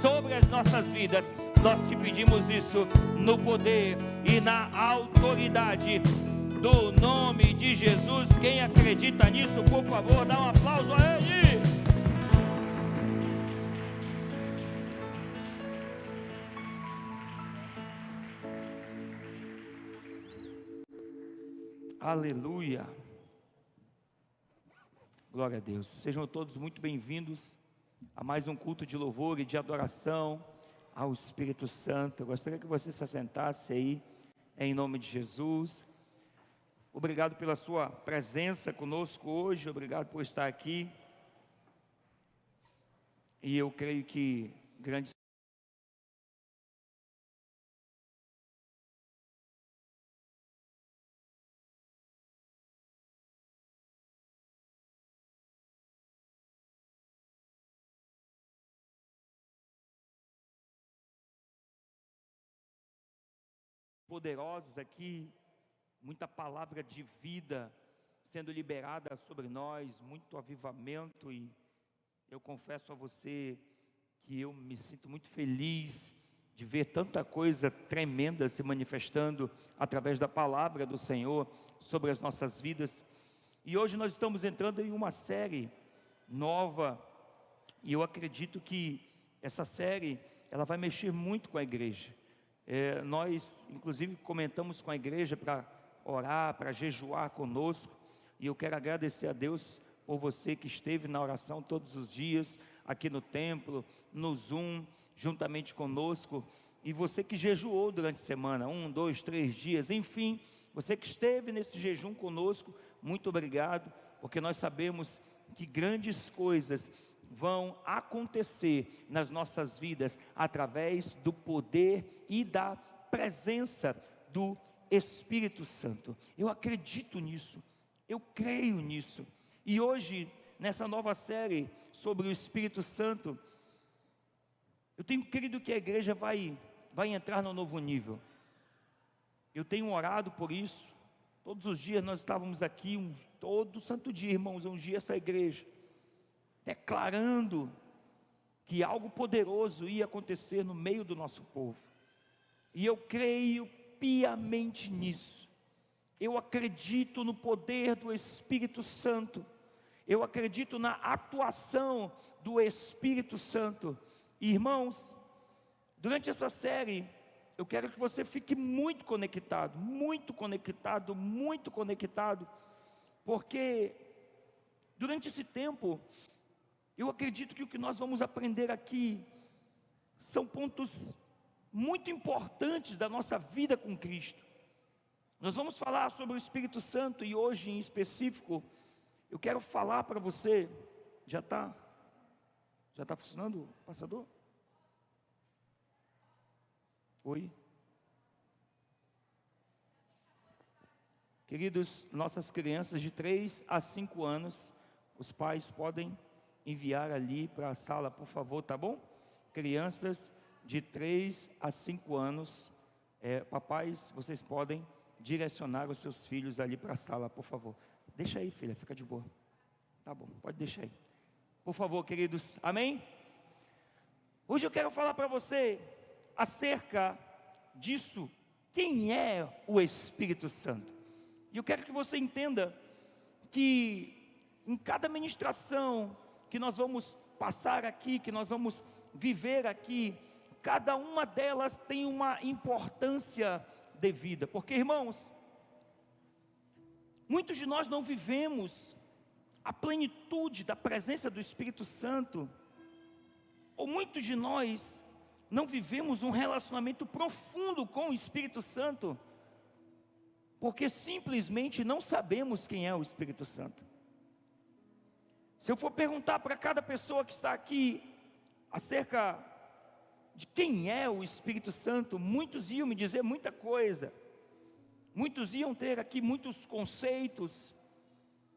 sobre as nossas vidas. Nós te pedimos isso no poder e na autoridade do nome de Jesus. Quem acredita nisso, por favor, dá um aplauso a Ele. Aleluia. Glória a Deus. Sejam todos muito bem-vindos a mais um culto de louvor e de adoração ao Espírito Santo. Eu gostaria que você se assentasse aí, em nome de Jesus. Obrigado pela sua presença conosco hoje, obrigado por estar aqui. E eu creio que grandes poderosos aqui, muita palavra de vida sendo liberada sobre nós, muito avivamento, e eu confesso a você que eu me sinto muito feliz de ver tanta coisa tremenda se manifestando através da palavra do Senhor sobre as nossas vidas. E hoje nós estamos entrando em uma série nova, e eu acredito que essa série, ela vai mexer muito com a igreja. Nós, inclusive, comentamos com a igreja para orar, para jejuar conosco, e eu quero agradecer a Deus por você que esteve na oração todos os dias, aqui no templo, no Zoom, juntamente conosco, e você que jejuou durante a semana, 1, 2, 3 dias, enfim, você que esteve nesse jejum conosco, muito obrigado, porque nós sabemos que grandes coisas vão acontecer nas nossas vidas através do poder e da presença do Espírito Santo. Eu acredito nisso, eu creio nisso. E hoje, nessa nova série sobre o Espírito Santo, eu tenho crido que a igreja vai entrar num novo nível. Eu tenho orado por isso. Todos os dias nós estávamos aqui, todo santo dia, irmãos, ungir essa igreja, declarando que algo poderoso ia acontecer no meio do nosso povo. E eu creio piamente nisso. Eu acredito no poder do Espírito Santo. Eu acredito na atuação do Espírito Santo. E, irmãos, durante essa série, eu quero que você fique muito conectado, muito conectado, muito conectado, porque durante esse tempo, eu acredito que o que nós vamos aprender aqui são pontos muito importantes da nossa vida com Cristo. Nós vamos falar sobre o Espírito Santo e hoje em específico, eu quero falar para você, já está funcionando, passador? Oi? Queridos, nossas crianças de 3 a 5 anos, os pais podem enviar ali para a sala, por favor, tá bom? Crianças de 3 a 5 anos, papais, vocês podem direcionar os seus filhos ali para a sala, por favor. Deixa aí, filha, fica de boa. Tá bom, pode deixar aí. Por favor, queridos, amém? Hoje eu quero falar para você acerca disso, quem é o Espírito Santo. E eu quero que você entenda que em cada ministração que nós vamos passar aqui, que nós vamos viver aqui, cada uma delas tem uma importância devida, porque, irmãos, muitos de nós não vivemos a plenitude da presença do Espírito Santo, ou muitos de nós não vivemos um relacionamento profundo com o Espírito Santo, porque simplesmente não sabemos quem é o Espírito Santo. Se eu for perguntar para cada pessoa que está aqui acerca de quem é o Espírito Santo, muitos iam me dizer muita coisa, muitos iam ter aqui muitos conceitos,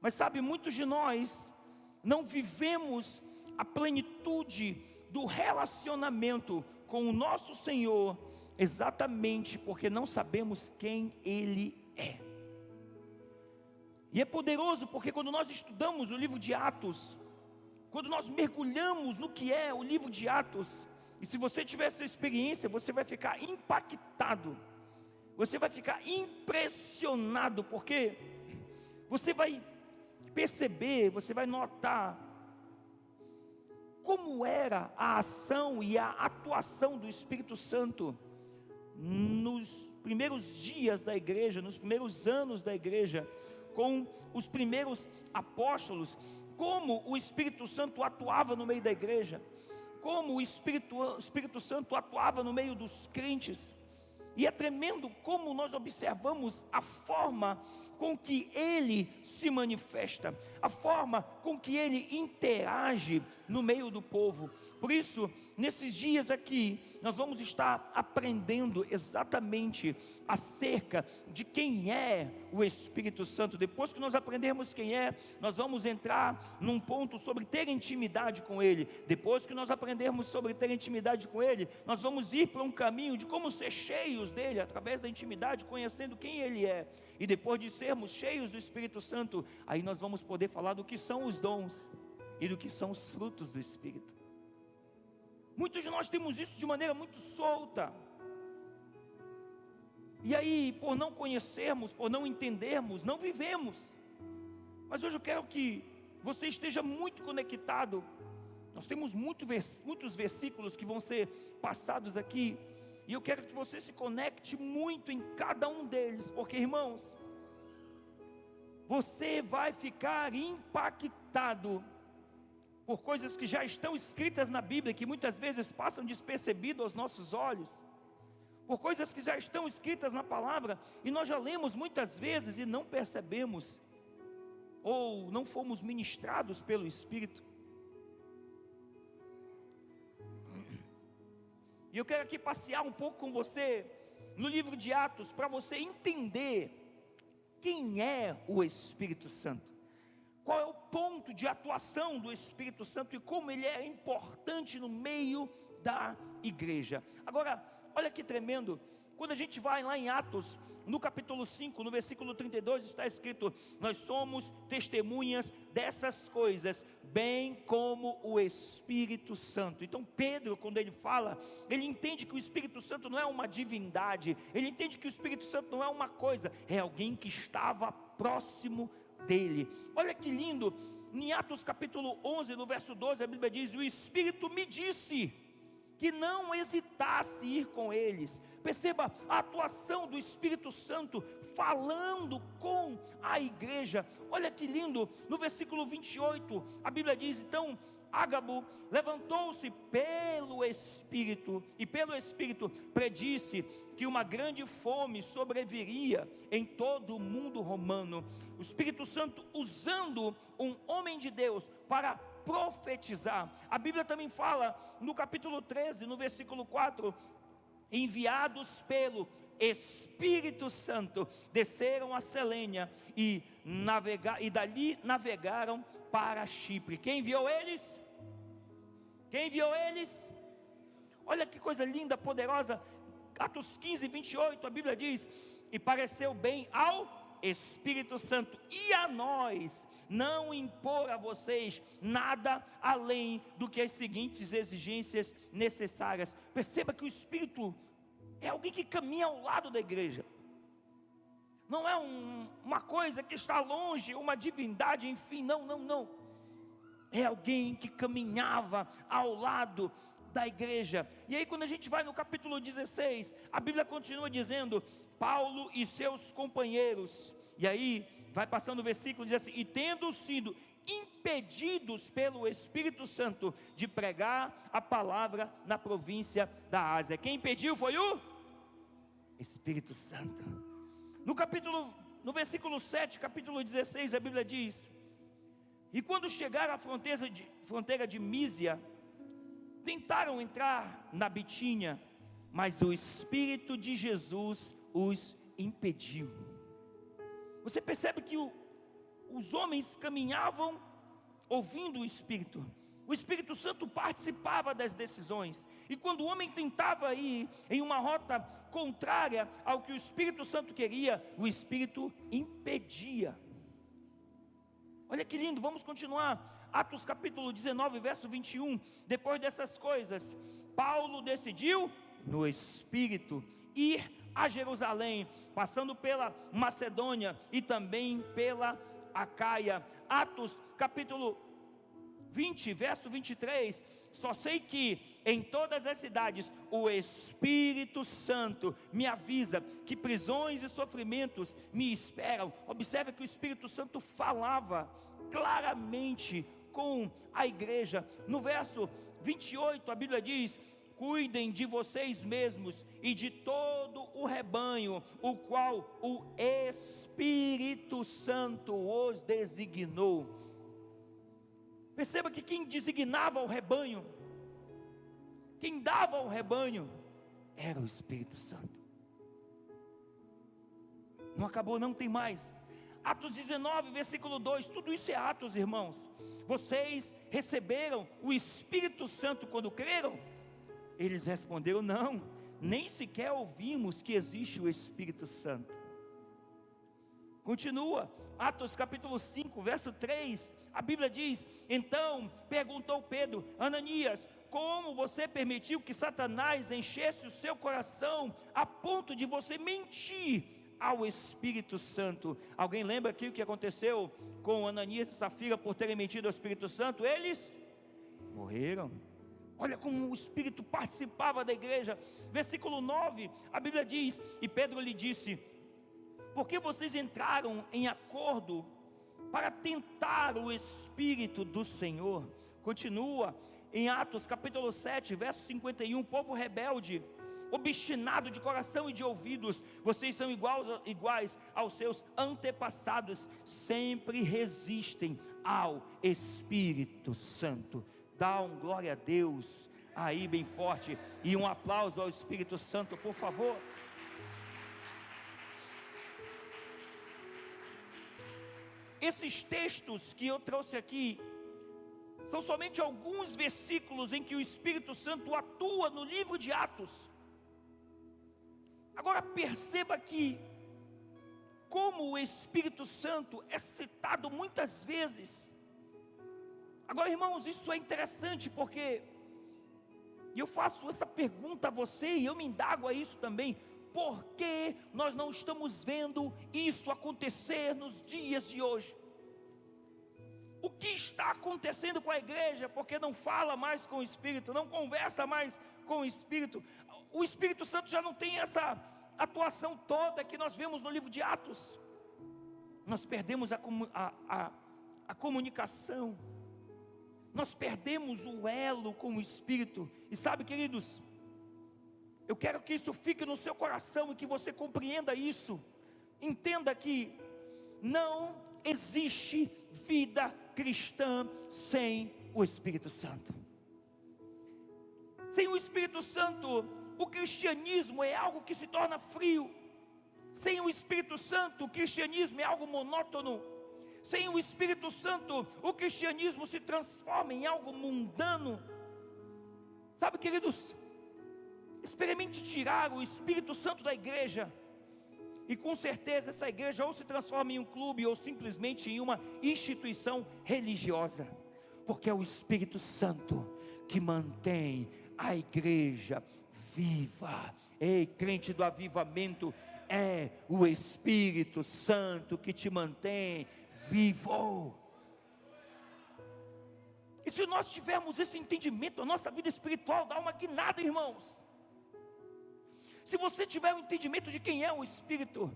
mas sabe, muitos de nós não vivemos a plenitude do relacionamento com o nosso Senhor, exatamente porque não sabemos quem Ele é. E é poderoso porque quando nós estudamos o livro de Atos, quando nós mergulhamos no que é o livro de Atos, e se você tiver essa experiência, você vai ficar impactado, você vai ficar impressionado, porque você vai perceber, você vai notar como era a ação e a atuação do Espírito Santo nos primeiros dias da igreja, nos primeiros anos da igreja, com os primeiros apóstolos, como o Espírito Santo atuava no meio da igreja, como o Espírito Santo atuava no meio dos crentes. E é tremendo como nós observamos a forma com que Ele se manifesta, a forma com que Ele interage no meio do povo. Por isso, nesses dias aqui, nós vamos estar aprendendo exatamente acerca de quem é o Espírito Santo. Depois que nós aprendermos quem é, nós vamos entrar num ponto sobre ter intimidade com Ele. Depois que nós aprendermos sobre ter intimidade com Ele, nós vamos ir para um caminho de como ser cheios dEle, através da intimidade, conhecendo quem Ele é. E depois de sermos cheios do Espírito Santo, aí nós vamos poder falar do que são os dons e do que são os frutos do Espírito. Muitos de nós temos isso de maneira muito solta. E aí, por não conhecermos, por não entendermos, não vivemos. Mas hoje eu quero que você esteja muito conectado. Nós temos muitos versículos que vão ser passados aqui. E eu quero que você se conecte muito em cada um deles. Porque, irmãos, você vai ficar impactado por coisas que já estão escritas na Bíblia, que muitas vezes passam despercebido aos nossos olhos, por coisas que já estão escritas na palavra, e nós já lemos muitas vezes e não percebemos, ou não fomos ministrados pelo Espírito. E eu quero aqui passear um pouco com você, no livro de Atos, para você entender quem é o Espírito Santo. Qual é o ponto de atuação do Espírito Santo e como ele é importante no meio da igreja. Agora, olha que tremendo, quando a gente vai lá em Atos, no capítulo 5, no versículo 32, está escrito: nós somos testemunhas dessas coisas, bem como o Espírito Santo. Então Pedro, quando ele fala, ele entende que o Espírito Santo não é uma divindade, ele entende que o Espírito Santo não é uma coisa, é alguém que estava próximo dele. Olha que lindo, em Atos capítulo 11, no verso 12, a Bíblia diz: o Espírito me disse que não hesitasse ir com eles. Perceba a atuação do Espírito Santo falando com a igreja. Olha que lindo, no versículo 28, a Bíblia diz: então Ágabo levantou-se pelo Espírito, e pelo Espírito predisse que uma grande fome sobreviria em todo o mundo romano. O Espírito Santo usando um homem de Deus para profetizar. A Bíblia também fala no capítulo 13, no versículo 4: enviados pelo Espírito Santo, desceram a Selênia e dali navegaram para Chipre. Quem enviou eles? Quem enviou eles? Olha que coisa linda, poderosa. Atos 15, 28, a Bíblia diz: e pareceu bem ao Espírito Santo e a nós não impor a vocês nada além do que as seguintes exigências necessárias. Perceba que o Espírito é alguém que caminha ao lado da igreja. Não é uma coisa que está longe, uma divindade, enfim, não. É alguém que caminhava ao lado da igreja. E aí quando a gente vai no capítulo 16, a Bíblia continua dizendo: Paulo e seus companheiros, e aí vai passando o versículo, diz assim: e tendo sido impedidos pelo Espírito Santo de pregar a palavra na província da Ásia. Quem impediu foi o Espírito Santo. No versículo 7, capítulo 16, a Bíblia diz: e quando chegaram à fronteira de Mísia, tentaram entrar na Bitínia, mas o Espírito de Jesus os impediu. Você percebe que os homens caminhavam ouvindo o Espírito. O Espírito Santo participava das decisões. E quando o homem tentava ir em uma rota contrária ao que o Espírito Santo queria, o Espírito impedia. Olha que lindo, vamos continuar. Atos capítulo 19, verso 21. Depois dessas coisas, Paulo decidiu, no Espírito, ir a Jerusalém, passando pela Macedônia e também pela Acaia. Atos capítulo 20, verso 23, só sei que em todas as cidades o Espírito Santo me avisa que prisões e sofrimentos me esperam. Observe que o Espírito Santo falava claramente com a igreja. No verso 28 a Bíblia diz: cuidem de vocês mesmos e de todo o rebanho, o qual o Espírito Santo os designou. Perceba que quem designava o rebanho, quem dava o rebanho, era o Espírito Santo. Não acabou, não tem mais. Atos 19, versículo 2, tudo isso é Atos, irmãos. Vocês receberam o Espírito Santo quando creram? Eles responderam: não, nem sequer ouvimos que existe o Espírito Santo. Continua, Atos capítulo 5, verso 3, a Bíblia diz: então perguntou Pedro: Ananias, como você permitiu que Satanás enchesse o seu coração a ponto de você mentir ao Espírito Santo? Alguém lembra aqui o que aconteceu com Ananias e Safira por terem mentido ao Espírito Santo? Eles morreram. Olha como o Espírito participava da igreja. Versículo 9, a Bíblia diz: e Pedro lhe disse: por que vocês entraram em acordo para tentar o Espírito do Senhor? Continua em Atos capítulo 7, verso 51, povo rebelde, obstinado de coração e de ouvidos, vocês são iguais aos seus antepassados, sempre resistem ao Espírito Santo. Dá um glória a Deus aí bem forte e um aplauso ao Espírito Santo, por favor. Esses textos que eu trouxe aqui são somente alguns versículos em que o Espírito Santo atua no livro de Atos. Agora perceba que como o Espírito Santo é citado muitas vezes. Agora, irmãos, isso é interessante porque eu faço essa pergunta a você e eu me indago a isso também. Por que nós não estamos vendo isso acontecer nos dias de hoje? O que está acontecendo com a igreja? Porque não fala mais com o Espírito, não conversa mais com o Espírito. O Espírito Santo já não tem essa atuação toda que nós vemos no livro de Atos. Nós perdemos a comunicação, nós perdemos o elo com o Espírito. E sabe, queridos, eu quero que isso fique no seu coração e que você compreenda isso. Entenda que não existe vida cristã sem o Espírito Santo. Sem o Espírito Santo, o cristianismo é algo que se torna frio. Sem o Espírito Santo, o cristianismo é algo monótono. Sem o Espírito Santo, o cristianismo se transforma em algo mundano. Sabe, queridos, experimente tirar o Espírito Santo da igreja, e com certeza essa igreja ou se transforma em um clube ou simplesmente em uma instituição religiosa, porque é o Espírito Santo que mantém a igreja viva. Ei, crente do avivamento, é o Espírito Santo que te mantém vivo. E se nós tivermos esse entendimento, a nossa vida espiritual dá uma guinada, irmãos. Se você tiver um entendimento de quem é o Espírito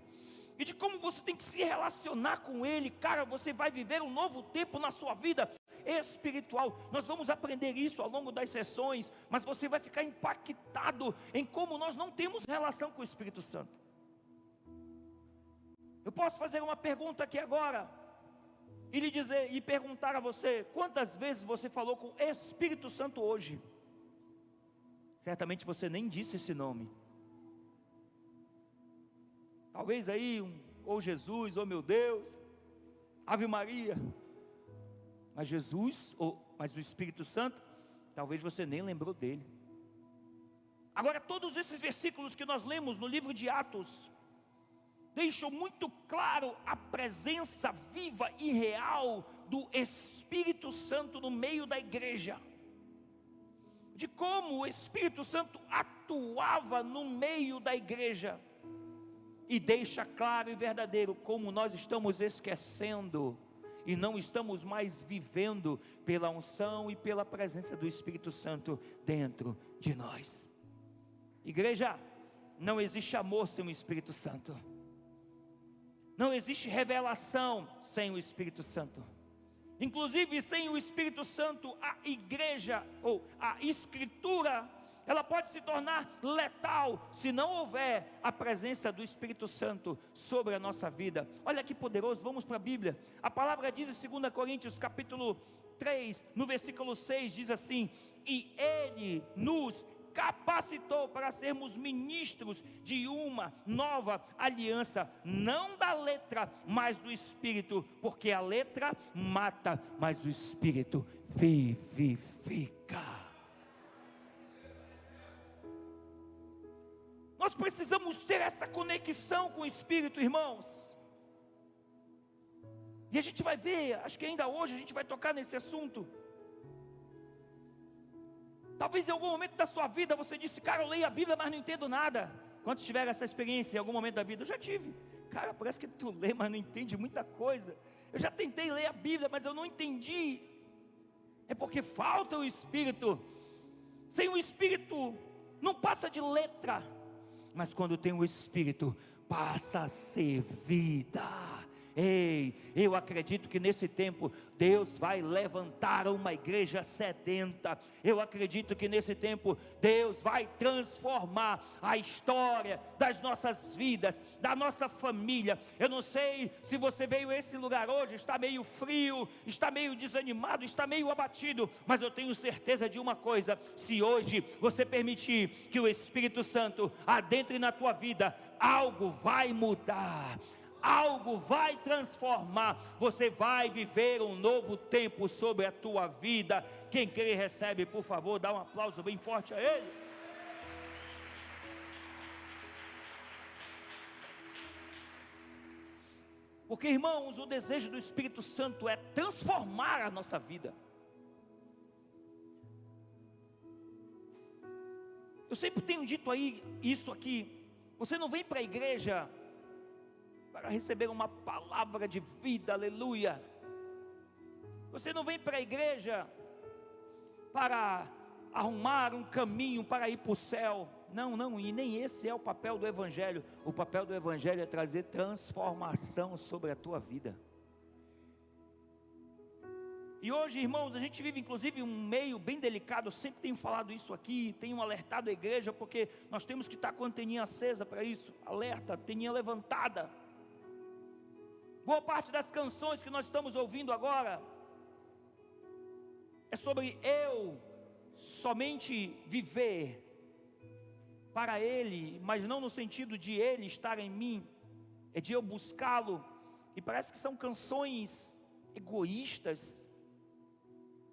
e de como você tem que se relacionar com Ele, cara, você vai viver um novo tempo na sua vida espiritual. Nós vamos aprender isso ao longo das sessões, mas você vai ficar impactado em como nós não temos relação com o Espírito Santo. Eu posso fazer uma pergunta aqui agora e lhe dizer e perguntar a você: quantas vezes você falou com o Espírito Santo hoje? Certamente você nem disse esse nome. Talvez aí, ou Jesus, ou meu Deus, Ave Maria. Mas Jesus, mas o Espírito Santo, talvez você nem lembrou dele. Agora, todos esses versículos que nós lemos no livro de Atos, deixam muito claro a presença viva e real do Espírito Santo no meio da igreja, de como o Espírito Santo atuava no meio da igreja, e deixa claro e verdadeiro como nós estamos esquecendo e não estamos mais vivendo pela unção e pela presença do Espírito Santo dentro de nós. Igreja, não existe amor sem o Espírito Santo, não existe revelação sem o Espírito Santo. Inclusive, sem o Espírito Santo, a igreja ou a Escritura, ela pode se tornar letal se não houver a presença do Espírito Santo sobre a nossa vida. Olha que poderoso, vamos para a Bíblia. A palavra diz em 2 Coríntios capítulo 3, no versículo 6, diz assim: e Ele nos capacitou para sermos ministros de uma nova aliança, não da letra, mas do Espírito, porque a letra mata, mas o Espírito vivifica. Nós precisamos ter essa conexão com o Espírito, irmãos. E a gente vai ver, acho que ainda hoje a gente vai tocar nesse assunto. Talvez em algum momento da sua vida você disse: cara, eu leio a Bíblia, mas não entendo nada. Quantos tiveram essa experiência em algum momento da vida? Eu já tive. Cara, parece que tu lê, mas não entende muita coisa. Eu já tentei ler a Bíblia, mas eu não entendi. É porque falta o Espírito. Sem o Espírito não passa de letra, mas quando tem o Espírito, passa a ser vida. Ei, eu acredito que nesse tempo Deus vai levantar uma igreja sedenta. Eu acredito que nesse tempo Deus vai transformar a história das nossas vidas, da nossa família. Eu não sei se você veio a esse lugar hoje, está meio frio, está meio desanimado, está meio abatido, mas eu tenho certeza de uma coisa: se hoje você permitir que o Espírito Santo adentre na tua vida, algo vai mudar. Algo vai transformar, você vai viver um novo tempo sobre a tua vida. Quem crê recebe, por favor, dá um aplauso bem forte a Ele. Porque, irmãos, o desejo do Espírito Santo é transformar a nossa vida. Eu sempre tenho dito aí isso aqui: você não vem para a igreja para receber uma palavra de vida, aleluia. Você não vem para a igreja para arrumar um caminho para ir para o céu. Não, não, e nem esse é o papel do Evangelho. O papel do Evangelho é trazer transformação sobre a tua vida. E hoje, irmãos, a gente vive inclusive um meio bem delicado. Eu sempre tenho falado isso aqui, tenho alertado a igreja, porque nós temos que estar com a anteninha acesa para isso. Alerta, anteninha levantada. Boa parte das canções que nós estamos ouvindo agora é sobre eu somente viver para Ele, mas não no sentido de Ele estar em mim, é de eu buscá-lo. E parece que são canções egoístas.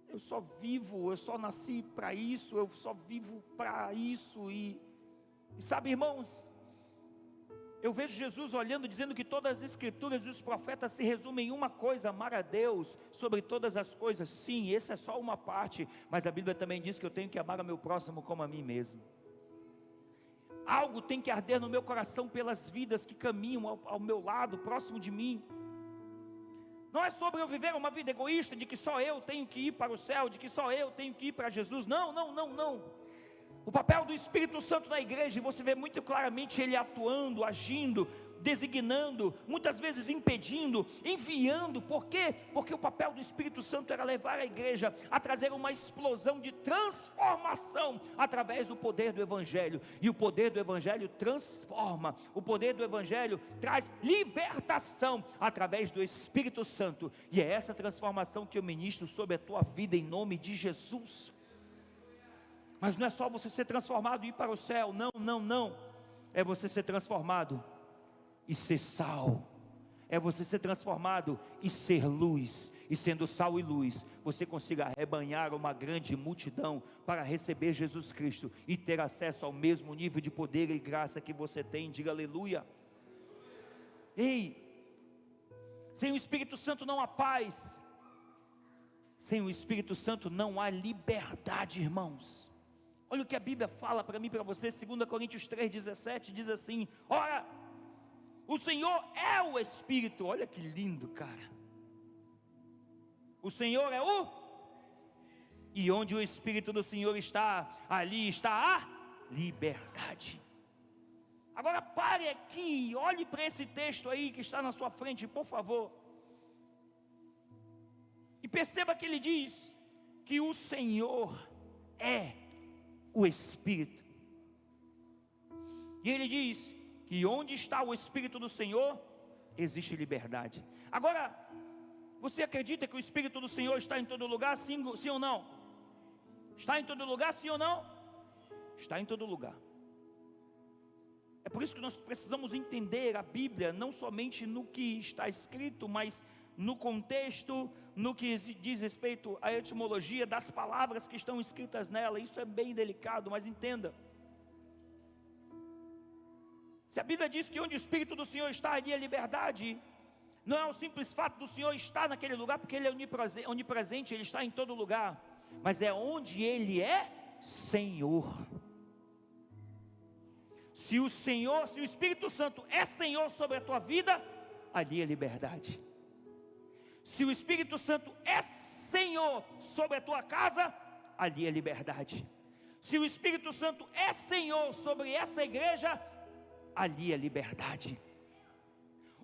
Eu só vivo, eu só nasci para isso, eu só vivo para isso. E sabe, irmãos, eu vejo Jesus olhando, dizendo que todas as escrituras e os profetas se resumem em uma coisa: amar a Deus sobre todas as coisas. Sim, essa é só uma parte, mas a Bíblia também diz que eu tenho que amar o meu próximo como a mim mesmo. Algo tem que arder no meu coração pelas vidas que caminham ao meu lado, próximo de mim. Não é sobre eu viver uma vida egoísta, de que só eu tenho que ir para o céu, de que só eu tenho que ir para Jesus. Não, não, não, não. O papel do Espírito Santo na igreja, você vê muito claramente Ele atuando, agindo, designando, muitas vezes impedindo, enviando. Por quê? Porque o papel do Espírito Santo era levar a igreja a trazer uma explosão de transformação através do poder do Evangelho. E o poder do Evangelho transforma, o poder do Evangelho traz libertação através do Espírito Santo. E é essa transformação que eu ministro sobre a tua vida em nome de Jesus. Mas não é só você ser transformado e ir para o céu, não, não, não. É você ser transformado e ser sal. É você ser transformado e ser luz. E sendo sal e luz, você consiga arrebanhar uma grande multidão para receber Jesus Cristo e ter acesso ao mesmo nível de poder e graça que você tem. Diga aleluia. Ei, sem o Espírito Santo não há paz. Sem o Espírito Santo não há liberdade, irmãos. Olha o que a Bíblia fala para mim e para você, 2 Coríntios 3,17, diz assim: ora, o Senhor é o Espírito. Olha que lindo, cara. O Senhor é o... E onde o Espírito do Senhor está, ali está a liberdade. Agora pare aqui, olhe para esse texto aí que está na sua frente, por favor. E perceba que ele diz que o Senhor é o Espírito. E ele diz que onde está o Espírito do Senhor, existe liberdade. Agora, você acredita que o Espírito do Senhor está em todo lugar, sim ou não? Está em todo lugar, sim ou não? Está em todo lugar. É por isso que nós precisamos entender a Bíblia, não somente no que está escrito, mas no contexto, no que diz respeito à etimologia das palavras que estão escritas nela. Isso é bem delicado, mas entenda. Se a Bíblia diz que onde o Espírito do Senhor está, ali é liberdade, não é o simples fato do Senhor estar naquele lugar, porque Ele é onipresente, Ele está em todo lugar, mas é onde Ele é Senhor. Se o Espírito Santo é Senhor sobre a tua vida, ali é liberdade. Se o Espírito Santo é Senhor sobre a tua casa, ali é liberdade. Se o Espírito Santo é Senhor sobre essa igreja, ali é liberdade.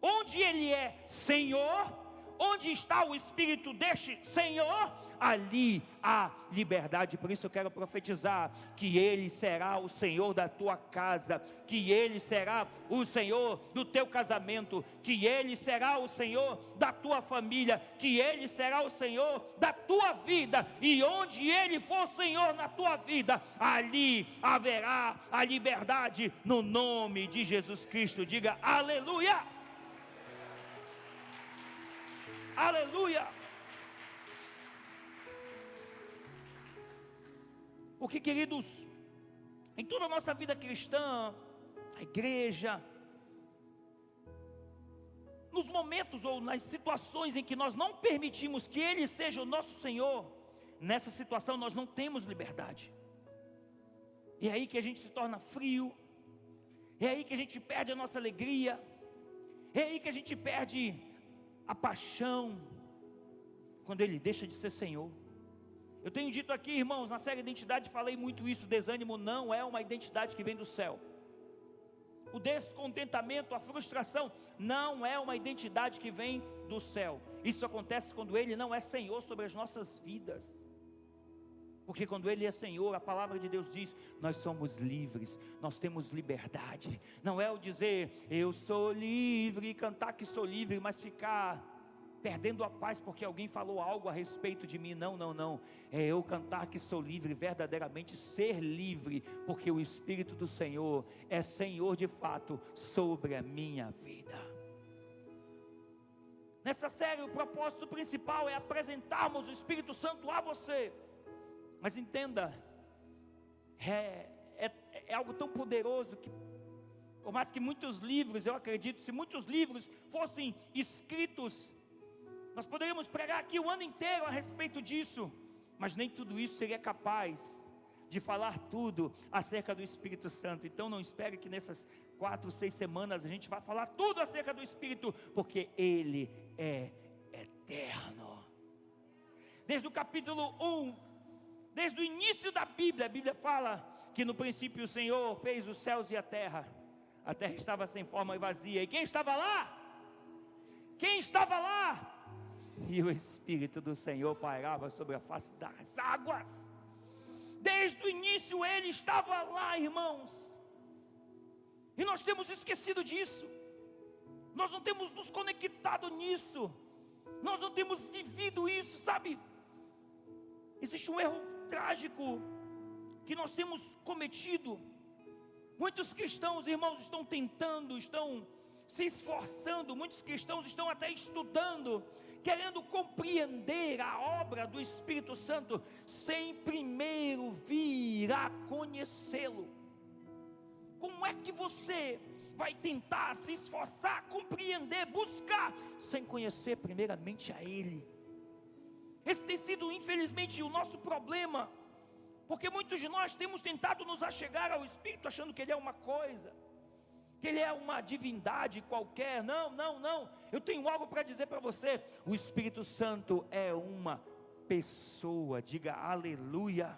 Onde Ele é Senhor, onde está o Espírito deste Senhor, ali há liberdade. Por isso eu quero profetizar que Ele será o Senhor da tua casa, que Ele será o Senhor do teu casamento, que Ele será o Senhor da tua família, que Ele será o Senhor da tua vida, e onde Ele for Senhor na tua vida, ali haverá a liberdade, no nome de Jesus Cristo. Diga aleluia, aleluia. Porque, queridos, em toda a nossa vida cristã, a igreja, nos momentos ou nas situações em que nós não permitimos que Ele seja o nosso Senhor, nessa situação nós não temos liberdade. É aí que a gente se torna frio, é aí que a gente perde a nossa alegria, é aí que a gente perde a paixão, quando Ele deixa de ser Senhor. Eu tenho dito aqui, irmãos, na série Identidade, falei muito isso. Desânimo não é uma identidade que vem do céu. O descontentamento, a frustração, não é uma identidade que vem do céu. Isso acontece quando Ele não é Senhor sobre as nossas vidas. Porque quando Ele é Senhor, a palavra de Deus diz, nós somos livres, nós temos liberdade. Não é o dizer, eu sou livre, cantar que sou livre, mas ficar perdendo a paz porque alguém falou algo a respeito de mim. Não, não, não. É eu cantar que sou livre, verdadeiramente ser livre, porque o Espírito do Senhor é Senhor de fato sobre a minha vida. Nessa série, o propósito principal é apresentarmos o Espírito Santo a você. Mas entenda, é algo tão poderoso que, por mais que muitos livros, eu acredito, se muitos livros fossem escritos, nós poderíamos pregar aqui o ano inteiro a respeito disso, mas nem tudo isso seria capaz de falar tudo acerca do Espírito Santo. Então não espere que nessas 4, 6 semanas a gente vai falar tudo acerca do Espírito, porque Ele é eterno. Desde o capítulo 1, desde o início da Bíblia, a Bíblia fala que no princípio o Senhor fez os céus e a terra estava sem forma e vazia, e quem estava lá? Quem estava lá? E o Espírito do Senhor pairava sobre a face das águas. Desde o início Ele estava lá, irmãos. E nós temos esquecido disso. Nós não temos nos conectado nisso. Nós não temos vivido isso, sabe? Existe um erro trágico que nós temos cometido. Muitos cristãos, irmãos, estão tentando, estão se esforçando. Muitos cristãos estão até estudando, querendo compreender a obra do Espírito Santo, sem primeiro vir a conhecê-lo. Como é que você vai tentar se esforçar, compreender, buscar, sem conhecer primeiramente a Ele? Esse tem sido, infelizmente, o nosso problema, porque muitos de nós temos tentado nos achegar ao Espírito, achando que Ele é uma coisa, que Ele é uma divindade qualquer. Não, não, não. Eu tenho algo para dizer para você: o Espírito Santo é uma pessoa. Diga aleluia.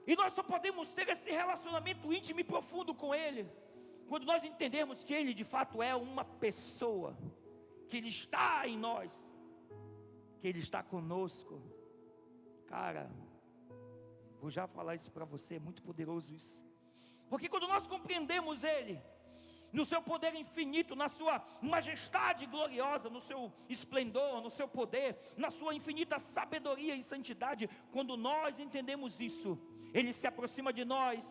E nós só podemos ter esse relacionamento íntimo e profundo com Ele quando nós entendermos que Ele de fato é uma pessoa, que Ele está em nós, que Ele está conosco. Cara, vou já falar isso para você, é muito poderoso isso. Porque quando nós compreendemos Ele, no seu poder infinito, na sua majestade gloriosa, no seu esplendor, no seu poder, na sua infinita sabedoria e santidade, quando nós entendemos isso, Ele se aproxima de nós,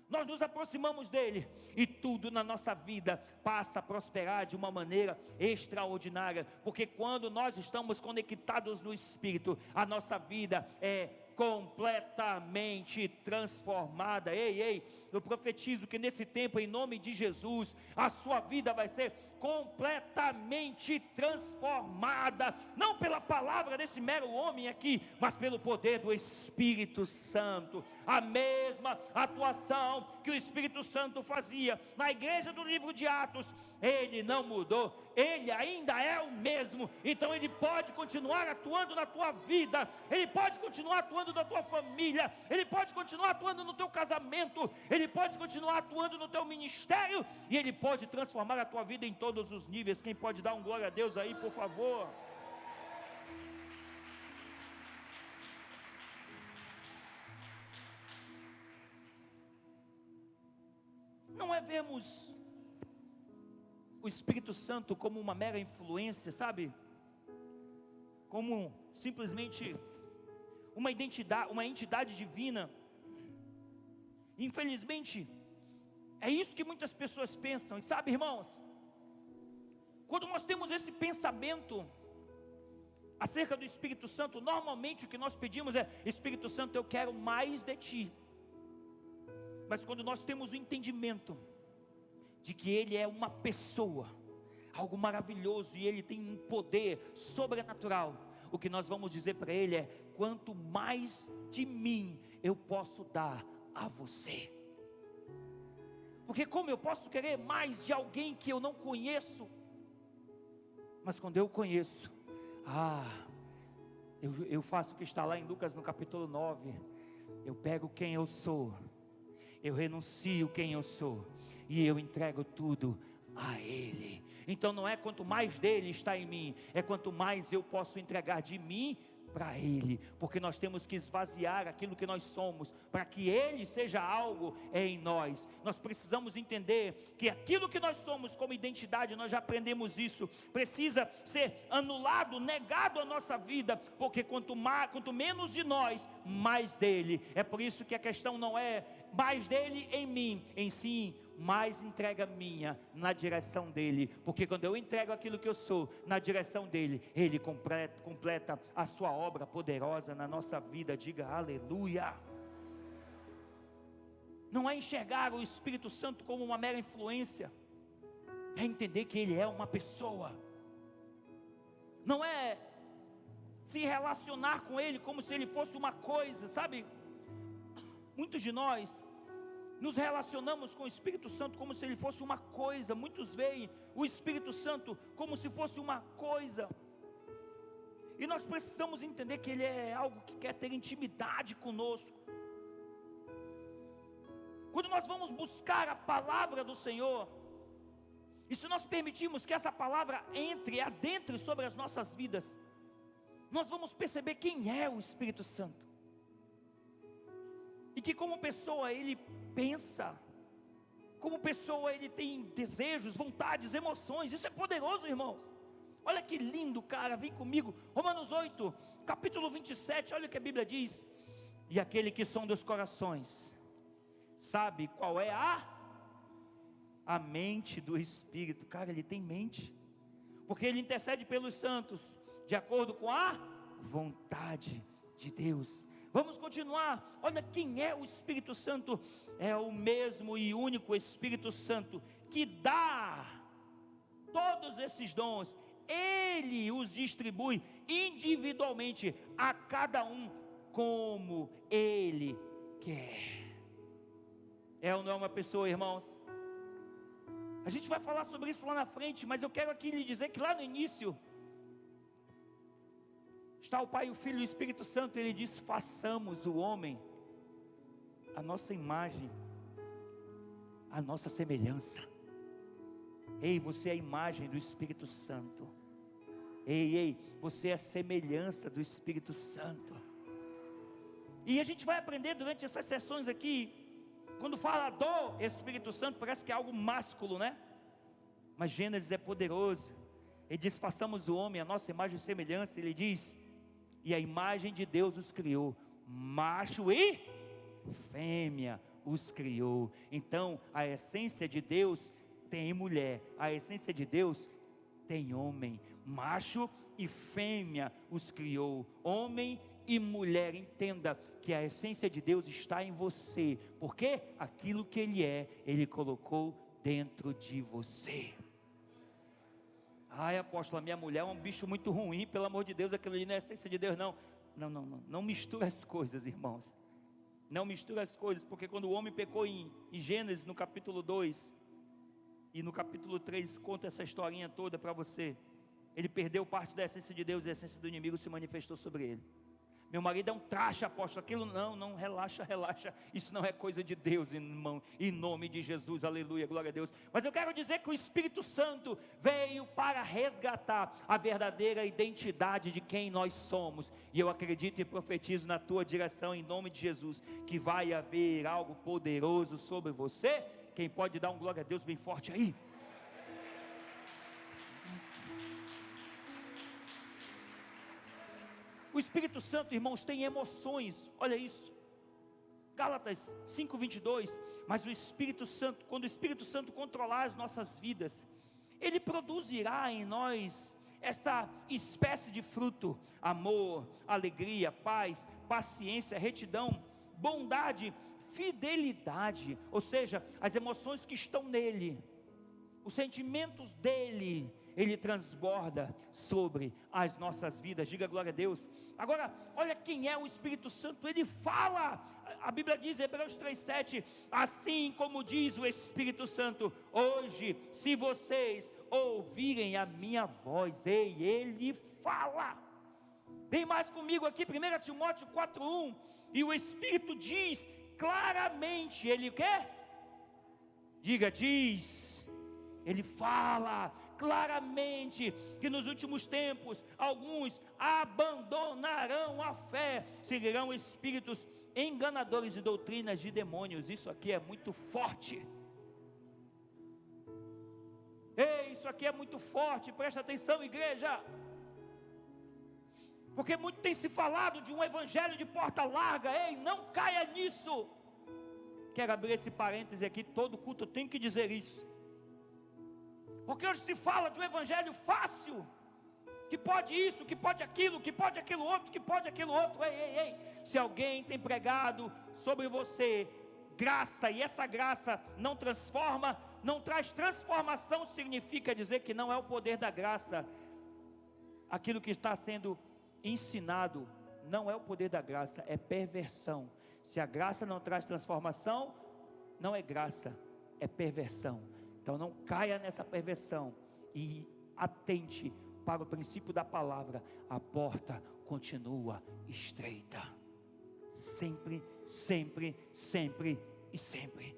nós nos aproximamos dEle, e tudo na nossa vida passa a prosperar de uma maneira extraordinária, porque quando nós estamos conectados no Espírito, a nossa vida é completamente transformada. Ei, eu profetizo que nesse tempo, em nome de Jesus, a sua vida vai ser completamente transformada, não pela palavra desse mero homem aqui, mas pelo poder do Espírito Santo. A mesma atuação que o Espírito Santo fazia na igreja do livro de Atos, Ele não mudou, Ele ainda é o mesmo. Então Ele pode continuar atuando na tua vida, Ele pode continuar atuando na tua família, Ele pode continuar atuando no teu casamento, Ele pode continuar atuando no teu ministério, e Ele pode transformar a tua vida em todos os níveis. Quem pode dar um glória a Deus aí, por favor? Não é vermos o Espírito Santo como uma mera influência, sabe? Como simplesmente uma entidade divina. Infelizmente, é isso que muitas pessoas pensam. E sabe, irmãos, quando nós temos esse pensamento acerca do Espírito Santo, normalmente o que nós pedimos é: Espírito Santo, eu quero mais de Ti. Mas quando nós temos o entendimento de que Ele é uma pessoa, algo maravilhoso, e Ele tem um poder sobrenatural, o que nós vamos dizer para Ele é: quanto mais de mim eu posso dar a você. Porque como eu posso querer mais de alguém que eu não conheço? Mas quando eu conheço, eu faço o que está lá em Lucas no capítulo 9, eu pego quem eu sou, eu renuncio quem eu sou, e eu entrego tudo a Ele. Então não é quanto mais dele está em mim, é quanto mais eu posso entregar de mim para Ele, porque nós temos que esvaziar aquilo que nós somos, para que Ele seja algo em nós. Nós precisamos entender que aquilo que nós somos como identidade, nós já aprendemos isso, precisa ser anulado, negado à nossa vida, porque quanto menos de nós, mais dele. É por isso que a questão não é mais dele em mim, em si, mais entrega minha na direção dele, porque quando eu entrego aquilo que eu sou na direção dele, ele completa a sua obra poderosa na nossa vida. Diga aleluia. Não é enxergar o Espírito Santo como uma mera influência, é entender que ele é uma pessoa. Não é se relacionar com ele como se ele fosse uma coisa, sabe? Muitos de nós nos relacionamos com o Espírito Santo como se ele fosse uma coisa. Muitos veem o Espírito Santo como se fosse uma coisa, e nós precisamos entender que ele é algo que quer ter intimidade conosco. Quando nós vamos buscar a palavra do Senhor, e se nós permitirmos que essa palavra adentre sobre as nossas vidas, nós vamos perceber quem é o Espírito Santo, e que como pessoa ele pensa, como pessoa ele tem desejos, vontades, emoções. Isso é poderoso, irmãos. Olha que lindo, cara, vem comigo, Romanos 8, capítulo 27, olha o que a Bíblia diz: e aquele que sonda os corações, sabe qual é a mente do Espírito. Cara, ele tem mente, porque ele intercede pelos santos, de acordo com a vontade de Deus. Vamos continuar, olha quem é o Espírito Santo. É o mesmo e único Espírito Santo que dá todos esses dons Ele os distribui individualmente a cada um como Ele quer. É ou não é uma pessoa, irmãos? A gente vai falar sobre isso lá na frente, mas eu quero aqui lhe dizer que lá no início está o Pai, o Filho e o Espírito Santo. Ele diz: façamos o homem a nossa imagem, a nossa semelhança. Ei, você é a imagem do Espírito Santo. Ei, você é a semelhança do Espírito Santo. E a gente vai aprender durante essas sessões aqui, quando fala do Espírito Santo, parece que é algo másculo, né? Mas Gênesis é poderoso. Ele diz: façamos o homem a nossa imagem e semelhança. Ele diz: e a imagem de Deus os criou, macho e fêmea os criou. Então a essência de Deus tem mulher, a essência de Deus tem homem, macho e fêmea os criou, homem e mulher. Entenda que a essência de Deus está em você, porque aquilo que Ele é, Ele colocou dentro de você. Ai, apóstolo, a minha mulher é um bicho muito ruim, pelo amor de Deus, aquilo ali não é a essência de Deus, não. Não mistura as coisas, irmãos. Não mistura as coisas, porque quando o homem pecou em Gênesis, no capítulo 2, e no capítulo 3, conta essa historinha toda para você. Ele perdeu parte da essência de Deus, e a essência do inimigo se manifestou sobre ele. Meu marido é um traste, apóstolo, aquilo não, relaxa, isso não é coisa de Deus, irmão, em nome de Jesus, aleluia, glória a Deus. Mas eu quero dizer que o Espírito Santo veio para resgatar a verdadeira identidade de quem nós somos, e eu acredito e profetizo na tua direção, em nome de Jesus, que vai haver algo poderoso sobre você. Quem pode dar um glória a Deus bem forte aí? O Espírito Santo, irmãos, tem emoções, olha isso, Gálatas 5:22, mas o Espírito Santo, quando o Espírito Santo controlar as nossas vidas, Ele produzirá em nós essa espécie de fruto: amor, alegria, paz, paciência, retidão, bondade, fidelidade. Ou seja, as emoções que estão nele, os sentimentos dele, Ele transborda sobre as nossas vidas. Diga glória a Deus. Agora, olha quem é o Espírito Santo. Ele fala, a Bíblia diz, Hebreus 3:7, assim como diz o Espírito Santo: hoje, se vocês ouvirem a minha voz. Ei, Ele fala. Vem mais comigo aqui, 1 Timóteo 4:1, e o Espírito diz claramente, Ele quer? Diga, diz, Ele fala claramente que nos últimos tempos alguns abandonarão a fé, seguirão espíritos enganadores e doutrinas de demônios. Isso aqui é muito forte. Ei, isso aqui é muito forte, presta atenção, igreja, porque muito tem se falado de um evangelho de porta larga. Ei, não caia nisso. Quero abrir esse parêntese aqui, todo culto tem que dizer isso, porque hoje se fala de um evangelho fácil, que pode isso, que pode aquilo, que pode aquilo outro, que pode aquilo outro. Ei, se alguém tem pregado sobre você graça, e essa graça não transforma, não traz transformação, significa dizer que não é o poder da graça. Aquilo que está sendo ensinado não é o poder da graça, é perversão. Se a graça não traz transformação, não é graça, é perversão. Então não caia nessa perversão e atente para o princípio da palavra: a porta continua estreita, sempre, sempre, sempre e sempre.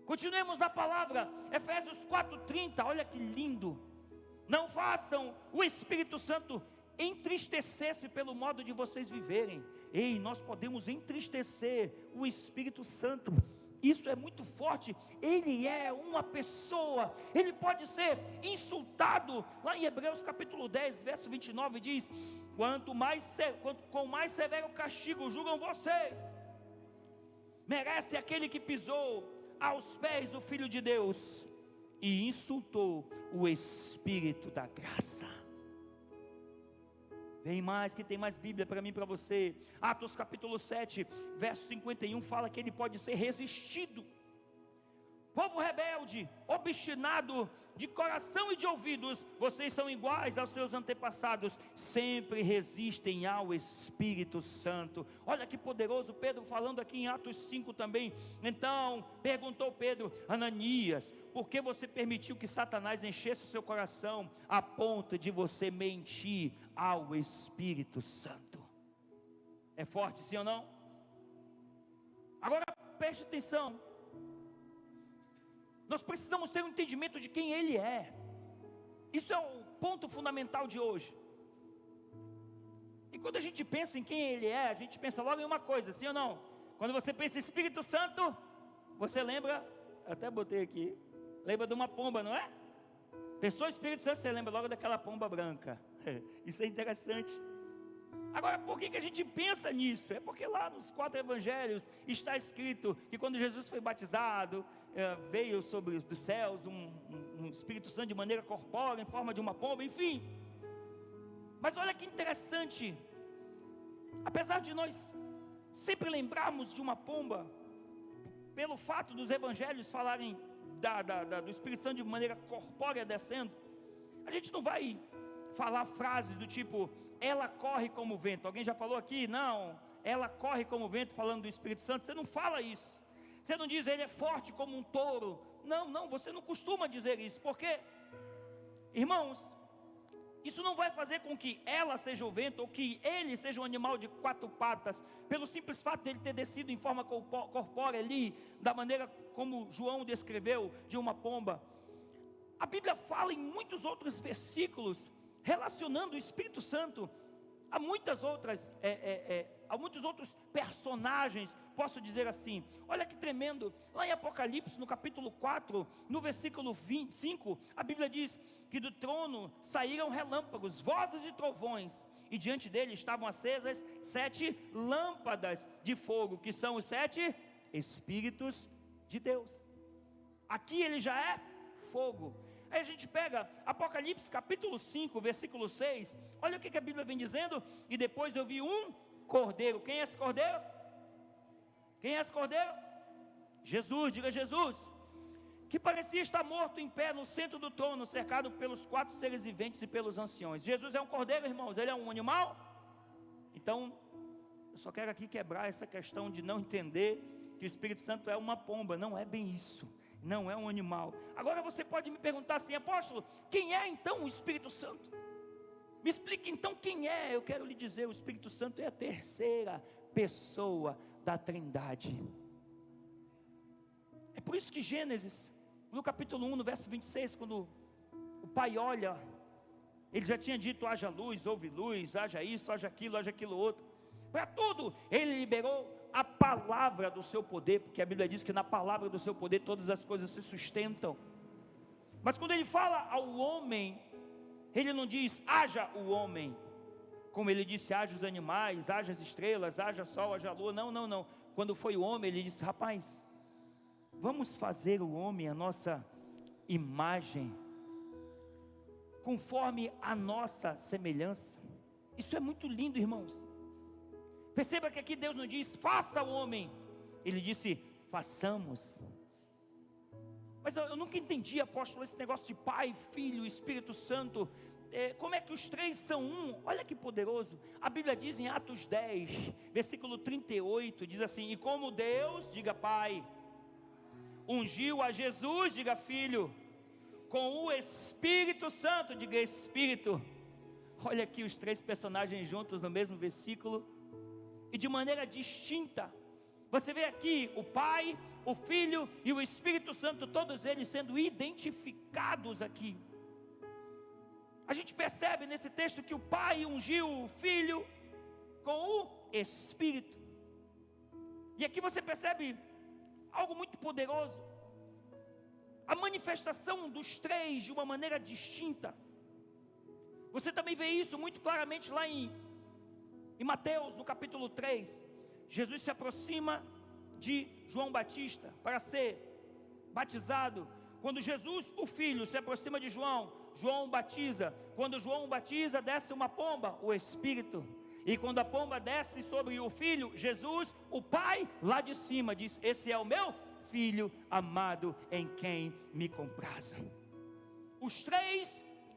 Continuemos na palavra, Efésios 4:30, olha que lindo. Não façam o Espírito Santo entristecer-se pelo modo de vocês viverem. Ei, nós podemos entristecer o Espírito Santo. Isso é muito forte. Ele é uma pessoa, ele pode ser insultado. Lá em Hebreus capítulo 10, verso 29 diz: com mais severo castigo julgam vocês, merece aquele que pisou aos pés do Filho de Deus e insultou o Espírito da graça. Vem mais, que tem mais Bíblia para mim e para você. Atos capítulo 7, verso 51, fala que ele pode ser resistido. Povo rebelde, obstinado de coração e de ouvidos, vocês são iguais aos seus antepassados, sempre resistem ao Espírito Santo. Olha que poderoso, Pedro falando aqui em Atos 5 também. Então perguntou Pedro: Ananias, por que você permitiu que Satanás enchesse o seu coração a ponto de você mentir ao Espírito Santo? É forte, sim ou não? Agora preste atenção. Nós precisamos ter um entendimento de quem Ele é. Isso é o ponto fundamental de hoje. E quando a gente pensa em quem Ele é, a gente pensa logo em uma coisa, sim ou não? Quando você pensa em Espírito Santo, você lembra, até botei aqui, lembra de uma pomba, não é? Pensou em Espírito Santo, você lembra logo daquela pomba branca. Isso é interessante. Agora, por que a gente pensa nisso? É porque lá nos 4 evangelhos está escrito que quando Jesus foi batizado, veio sobre os céus um Espírito Santo de maneira corpórea, em forma de uma pomba, enfim. Mas olha que interessante, apesar de nós sempre lembrarmos de uma pomba, pelo fato dos evangelhos falarem do Espírito Santo de maneira corpórea descendo, a gente não vai falar frases do tipo: ela corre como o vento. Alguém já falou aqui? Não, ela corre como o vento, falando do Espírito Santo. Você não fala isso. Você não diz: ele é forte como um touro. Não, você não costuma dizer isso. Porque, irmãos, isso não vai fazer com que ela seja o vento, ou que ele seja um animal de 4 patas, pelo simples fato de ele ter descido em forma corpórea ali, da maneira como João descreveu, de uma pomba. A Bíblia fala em muitos outros versículos relacionando o Espírito Santo a muitos outros personagens, posso dizer assim. Olha que tremendo, lá em Apocalipse, no capítulo 4, no versículo 25, a Bíblia diz que do trono saíram relâmpagos, vozes e trovões, e diante dele estavam acesas 7 lâmpadas de fogo, que são os 7 Espíritos de Deus. Aqui ele já é fogo. Aí a gente pega Apocalipse capítulo 5, versículo 6, olha o que a Bíblia vem dizendo: e depois eu vi um cordeiro. Quem é esse cordeiro? Quem é esse cordeiro? Jesus, diga Jesus, que parecia estar morto em pé no centro do trono, cercado pelos 4 seres viventes e pelos anciões. Jesus é um cordeiro, irmãos, ele é um animal? Então, eu só quero aqui quebrar essa questão de não entender que o Espírito Santo é uma pomba. Não é bem isso. Não é um animal. Agora você pode me perguntar assim: apóstolo, quem é então o Espírito Santo? Me explique então quem é. Eu quero lhe dizer: o Espírito Santo é a 3ª pessoa da Trindade. É por isso que Gênesis, no capítulo 1, no verso 26, quando o Pai olha, ele já tinha dito: haja luz, houve luz, haja isso, haja aquilo outro. Para tudo ele liberou a palavra do seu poder, porque a Bíblia diz que na palavra do seu poder todas as coisas se sustentam. Mas quando ele fala ao homem, ele não diz: haja o homem, como ele disse: haja os animais, haja as estrelas, haja sol, haja lua. Não. Quando foi o homem, ele disse: rapaz, vamos fazer o homem a nossa imagem, conforme a nossa semelhança. Isso é muito lindo, irmãos. Perceba que aqui Deus não diz: faça o homem, ele disse: façamos. Mas eu nunca entendi, apóstolo, esse negócio de Pai, Filho, Espírito Santo. Como é que os 3 são um? Olha que poderoso. A Bíblia diz em Atos 10, versículo 38, diz assim: e como Deus, diga Pai, ungiu a Jesus, diga Filho, com o Espírito Santo, diga Espírito. Olha aqui os 3 personagens juntos no mesmo versículo, e de maneira distinta. Você vê aqui o Pai, o Filho e o Espírito Santo, todos eles sendo identificados aqui. A gente percebe nesse texto que o Pai ungiu o Filho com o Espírito. E aqui você percebe algo muito poderoso: a manifestação dos 3 de uma maneira distinta. Você também vê isso muito claramente lá em Mateus, no capítulo 3, Jesus se aproxima de João Batista para ser batizado. Quando Jesus, o Filho, se aproxima de João, João batiza. Quando João batiza, desce uma pomba, o Espírito. E quando a pomba desce sobre o Filho, Jesus, o Pai, lá de cima, diz: esse é o meu Filho amado em quem me comprazo. Os três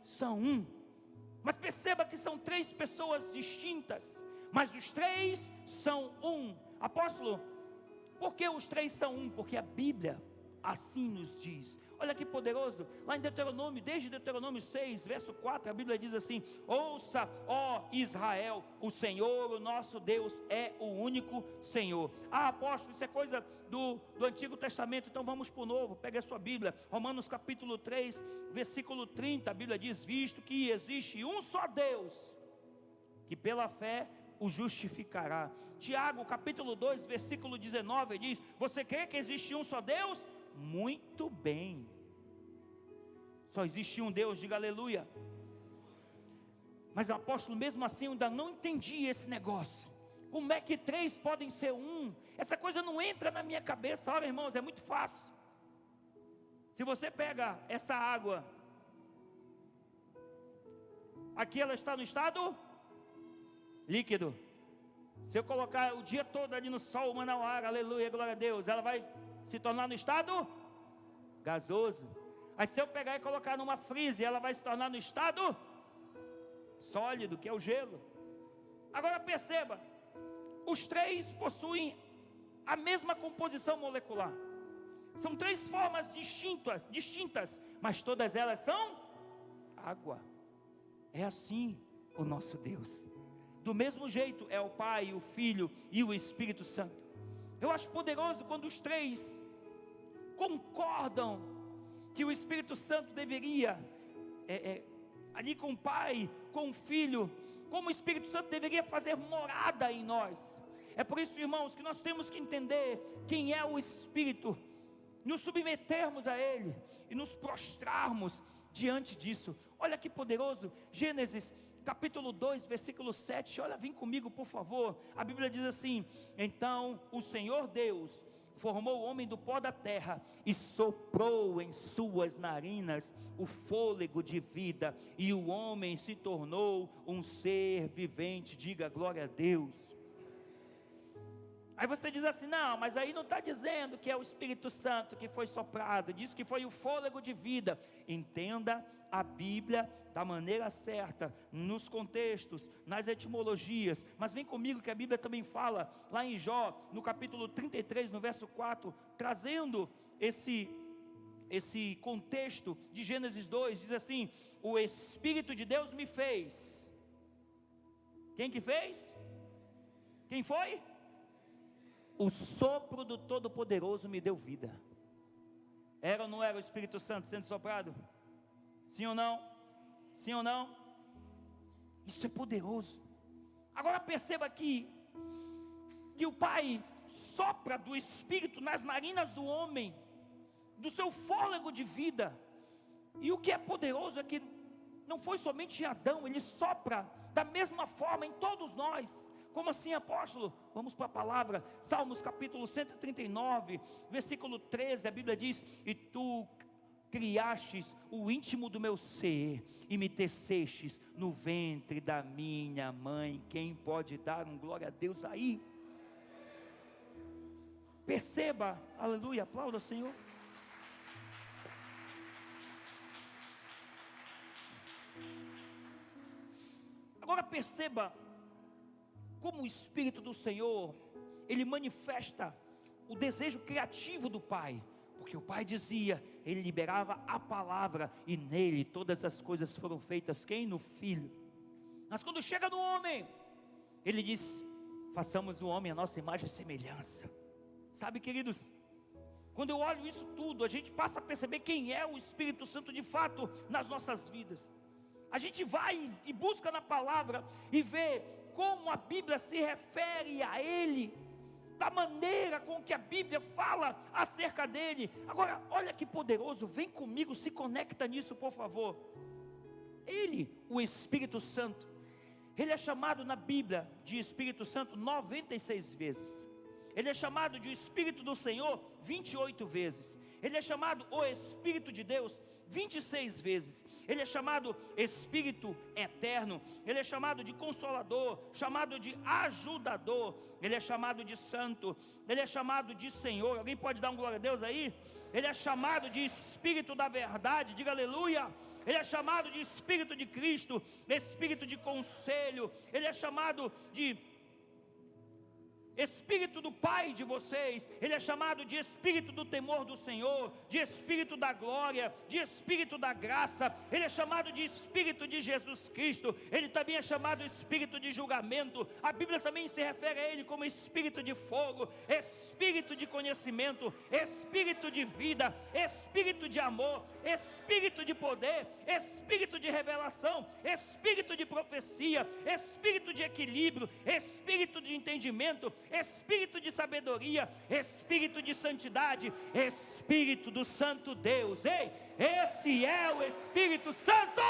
são um. Mas perceba que são três pessoas distintas, mas os três são um. Apóstolo, por que os três são um? Porque a Bíblia assim nos diz. Olha que poderoso, lá em Deuteronômio, desde Deuteronômio 6, verso 4, a Bíblia diz assim: ouça, ó Israel, o Senhor, o nosso Deus, é o único Senhor. Ah, apóstolo, isso é coisa do Antigo Testamento, então vamos para o Novo. Pega a sua Bíblia, Romanos capítulo 3, versículo 30, a Bíblia diz: visto que existe um só Deus, que pela fé o justificará. Tiago capítulo 2, versículo 19 diz: você crê que existe um só Deus? Muito bem. Só existe um Deus, diga aleluia. Mas apóstolo, mesmo assim eu ainda não entendi esse negócio. Como é que três podem ser um? Essa coisa não entra na minha cabeça. Olha, irmãos, é muito fácil. Se você pega essa água, aqui ela está no estado líquido. Se eu colocar o dia todo ali no sol, o manauara, aleluia, glória a Deus, ela vai se tornar no estado gasoso. Aí se eu pegar e colocar numa freezer, ela vai se tornar no estado sólido, que é o gelo. Agora perceba, os três possuem a mesma composição molecular. São três formas distintas, mas todas elas são água. É assim o nosso Deus. Do mesmo jeito é o Pai, o Filho e o Espírito Santo. Eu acho poderoso quando os três concordam que o Espírito Santo deveria, ali com o Pai, com o Filho, como o Espírito Santo deveria fazer morada em nós. É por isso, irmãos, que nós temos que entender quem é o Espírito, nos submetermos a Ele e nos prostrarmos diante disso. Olha que poderoso, Gênesis capítulo 2, versículo 7, olha, vem comigo por favor. A Bíblia diz assim: então o Senhor Deus formou o homem do pó da terra e soprou em suas narinas o fôlego de vida, e o homem se tornou um ser vivente. Diga glória a Deus. Aí você diz assim: não, mas aí não está dizendo que é o Espírito Santo que foi soprado, diz que foi o fôlego de vida. Entenda a Bíblia da maneira certa, nos contextos, nas etimologias. Mas vem comigo que a Bíblia também fala, lá em Jó, no capítulo 33, no verso 4, trazendo esse contexto de Gênesis 2, diz assim: o Espírito de Deus me fez. Quem que fez? Quem foi? O sopro do Todo-Poderoso me deu vida. Era ou não era o Espírito Santo sendo soprado? Sim ou não? Sim ou não? Isso é poderoso. Agora perceba aqui que o Pai sopra do Espírito nas narinas do homem, do seu fôlego de vida. E o que é poderoso é que não foi somente em Adão, ele sopra da mesma forma em todos nós. Como assim, apóstolo? Vamos para a palavra. Salmos capítulo 139, versículo 13, a Bíblia diz: e tu criastes o íntimo do meu ser, e me tecestes no ventre da minha mãe. Quem pode dar um glória a Deus aí? Perceba, aleluia, aplauda o Senhor. Agora perceba como o Espírito do Senhor, ele manifesta o desejo criativo do Pai, porque o Pai dizia, ele liberava a palavra, e nele todas as coisas foram feitas. Quem? No Filho. Mas quando chega no homem, ele diz: façamos o homem a nossa imagem e semelhança. Sabe, queridos, quando eu olho isso tudo, a gente passa a perceber quem é o Espírito Santo de fato nas nossas vidas. A gente vai e busca na palavra e vê como a Bíblia se refere a Ele, da maneira com que a Bíblia fala acerca dele. Agora, olha que poderoso, vem comigo, se conecta nisso, por favor. Ele, o Espírito Santo, ele é chamado na Bíblia de Espírito Santo 96 vezes. Ele é chamado de Espírito do Senhor 28 vezes. Ele é chamado o Espírito de Deus 26 vezes. Ele é chamado Espírito Eterno, Ele é chamado de Consolador, chamado de Ajudador, Ele é chamado de Santo, Ele é chamado de Senhor. Alguém pode dar um glória a Deus aí? Ele é chamado de Espírito da Verdade, diga aleluia. Ele é chamado de Espírito de Cristo, Espírito de conselho, Ele é chamado de Espírito do Pai de vocês, Ele é chamado de Espírito do temor do Senhor, de Espírito da glória, de Espírito da graça, Ele é chamado de Espírito de Jesus Cristo, Ele também é chamado Espírito de julgamento. A Bíblia também se refere a Ele como Espírito de fogo, Espírito de conhecimento, Espírito de vida, Espírito de amor, Espírito de poder, Espírito de revelação, Espírito de profecia, Espírito de equilíbrio, Espírito de entendimento, Espírito de sabedoria, Espírito de santidade, Espírito do Santo Deus. Ei, esse é o Espírito Santo.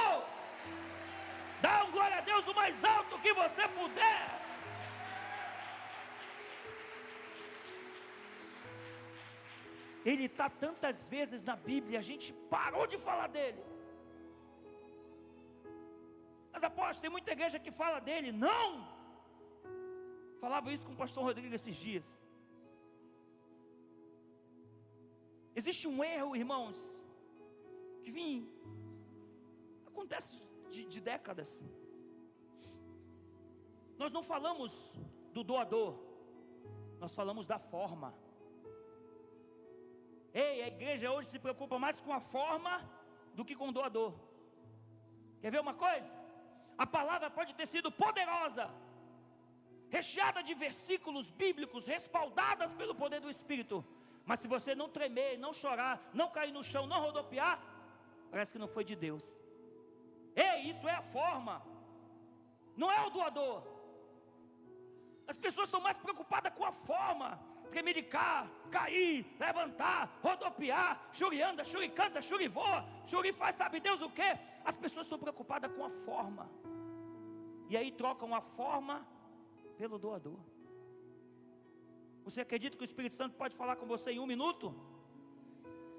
Dá um glória a Deus o mais alto que você puder. Ele está tantas vezes na Bíblia, a gente parou de falar dele. Mas apóstolo, tem muita igreja que fala dele. Não! Falava isso com o pastor Rodrigo esses dias. Existe um erro, irmãos, que acontece de décadas. Nós não falamos do doador, nós falamos da forma. Ei, a igreja hoje se preocupa mais com a forma do que com o doador. Quer ver uma coisa? A palavra pode ter sido poderosa, recheada de versículos bíblicos, respaldadas pelo poder do Espírito, mas se você não tremer, não chorar, não cair no chão, não rodopiar, parece que não foi de Deus. Ei, isso é a forma, não é o doador. As pessoas estão mais preocupadas com a forma, tremelicar, cair, levantar, rodopiar, churianda, churicanta, churivoa, churi faz sabe Deus o que. As pessoas estão preocupadas com a forma, e aí trocam a forma pelo doador. Você acredita que o Espírito Santo pode falar com você em 1 minuto?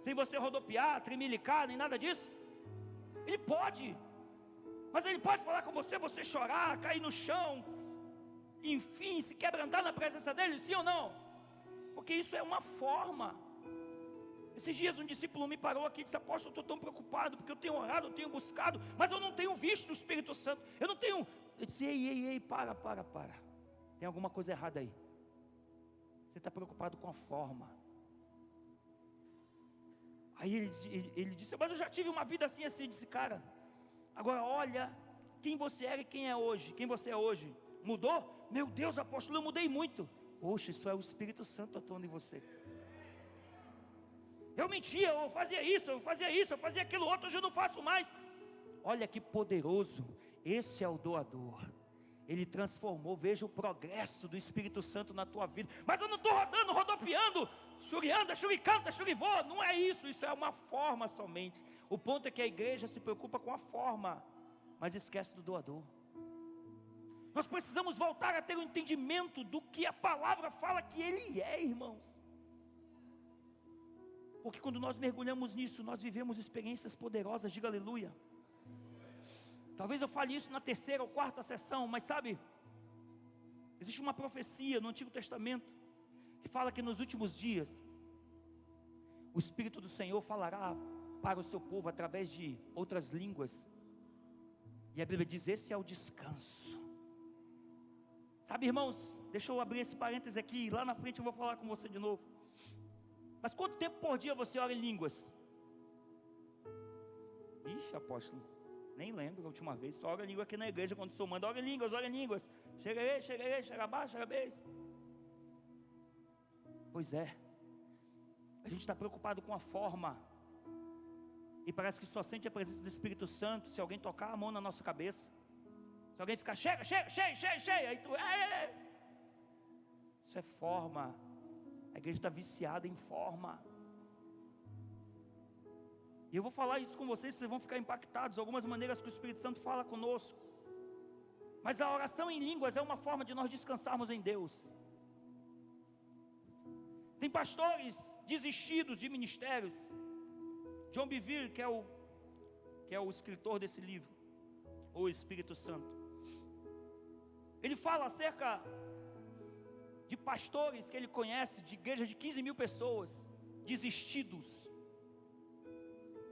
Sem você rodopiar, tremelicar, nem nada disso? Ele pode. Mas ele pode falar com você, você chorar, cair no chão, enfim, se quebrantar na presença dele, sim ou não? Porque isso é uma forma. Esses dias um discípulo me parou aqui e disse: apóstolo, eu estou tão preocupado, porque eu tenho orado, eu tenho buscado, mas eu não tenho visto o Espírito Santo, eu não tenho. Eu disse: ei, para. Tem alguma coisa errada aí. Você está preocupado com a forma. Aí ele disse: mas eu já tive uma vida assim. Eu disse: cara, agora olha quem você era e quem é hoje. Quem você é hoje mudou? Meu Deus, apóstolo, eu mudei muito. Poxa, isso é o Espírito Santo atuando em você. Eu mentia, eu fazia isso, eu fazia aquilo outro, hoje eu não faço mais. Olha que poderoso. Esse é o doador. Ele transformou. Veja o progresso do Espírito Santo na tua vida. Mas eu não estou rodando, rodopiando, churianda, churicanta, churivô. Não é isso, isso é uma forma somente. O ponto é que a igreja se preocupa com a forma, mas esquece do doador. Nós precisamos voltar a ter o entendimento do que a palavra fala que Ele é, irmãos. Porque quando nós mergulhamos nisso, nós vivemos experiências poderosas, diga aleluia. Talvez eu fale isso na 3ª ou 4ª sessão, mas sabe, existe uma profecia no Antigo Testamento, que fala que nos últimos dias, o Espírito do Senhor falará para o seu povo através de outras línguas, e a Bíblia diz: esse é o descanso. Sabe, irmãos, deixa eu abrir esse parêntese aqui, lá na frente eu vou falar com você de novo. Mas quanto tempo por dia você ora em línguas? Ixi, apóstolo, nem lembro a última vez. Só ora em língua aqui na igreja, quando o senhor manda: ora em línguas, ora em línguas. Chega aí, chega abaixo, chega bem. Pois é, a gente está preocupado com a forma, e parece que só sente a presença do Espírito Santo se alguém tocar a mão na nossa cabeça. Se alguém ficar cheio, aí tu, isso é forma. A igreja está viciada em forma. E eu vou falar isso com vocês vão ficar impactados. Algumas maneiras que o Espírito Santo fala conosco. Mas a oração em línguas é uma forma de nós descansarmos em Deus. Tem pastores desistidos de ministérios. John Bevere, que é o que é o escritor desse livro, o Espírito Santo, ele fala acerca de pastores que ele conhece, de igreja de 15 mil pessoas, desistidos.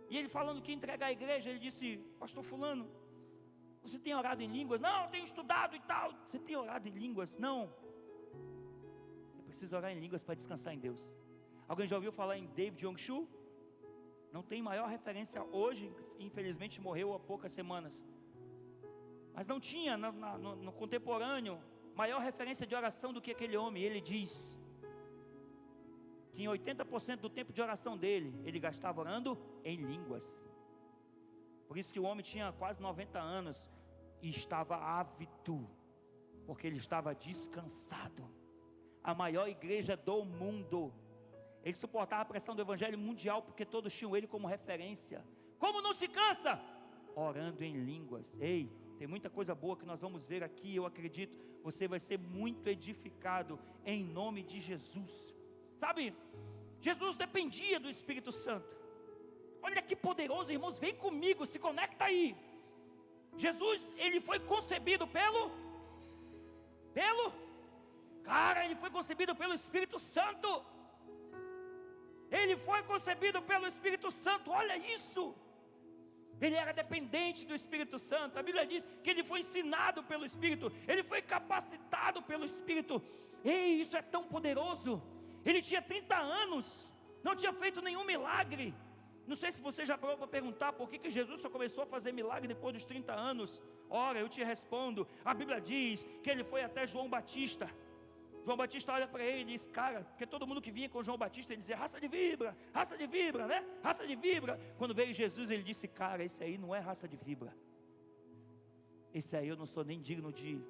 E ele falando que ia entregar a igreja, ele disse: pastor fulano, você tem orado em línguas? Não, eu tenho estudado e tal. Você tem orado em línguas? Não. Você precisa orar em línguas para descansar em Deus. Alguém já ouviu falar em David Yongshu? Não tem maior referência hoje, infelizmente morreu há poucas semanas. Mas não tinha no contemporâneo maior referência de oração do que aquele homem. Ele diz que em 80% do tempo de oração dele, ele gastava orando em línguas. Por isso que o homem tinha quase 90 anos e estava ávido, porque ele estava descansado. A maior igreja do mundo, ele suportava a pressão do evangelho mundial, porque todos tinham ele como referência. Como não se cansa? Orando em línguas. Ei, tem muita coisa boa que nós vamos ver aqui. Eu acredito, você vai ser muito edificado em nome de Jesus. Sabe, Jesus dependia do Espírito Santo. Olha que poderoso, irmãos, vem comigo, se conecta aí. Jesus, ele foi concebido ele foi concebido pelo Espírito Santo. Ele foi concebido pelo Espírito Santo, olha isso. Ele era dependente do Espírito Santo. A Bíblia diz que ele foi ensinado pelo Espírito, ele foi capacitado pelo Espírito. Ei, isso é tão poderoso. Ele tinha 30 anos, não tinha feito nenhum milagre. Não sei se você já parou para perguntar por que Jesus só começou a fazer milagre depois dos 30 anos. Ora, eu te respondo, a Bíblia diz que ele foi até João Batista. João Batista olha para ele e diz: cara, porque todo mundo que vinha com João Batista, ele dizia: raça de vibra, né? Raça de vibra. Quando veio Jesus, ele disse: cara, esse aí não é raça de vibra. Esse aí eu não sou nem digno de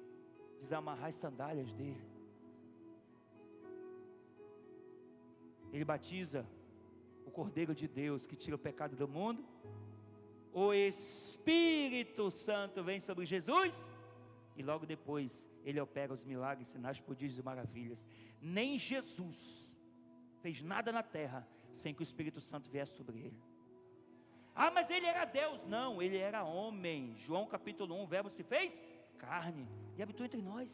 desamarrar as sandálias dele. Ele batiza o Cordeiro de Deus que tira o pecado do mundo. O Espírito Santo vem sobre Jesus e logo depois ele opera os milagres, sinais, prodígios e maravilhas. Nem Jesus fez nada na terra sem que o Espírito Santo viesse sobre ele. Ah, mas ele era Deus. Não, ele era homem. João capítulo 1, o verbo se fez carne e habitou entre nós.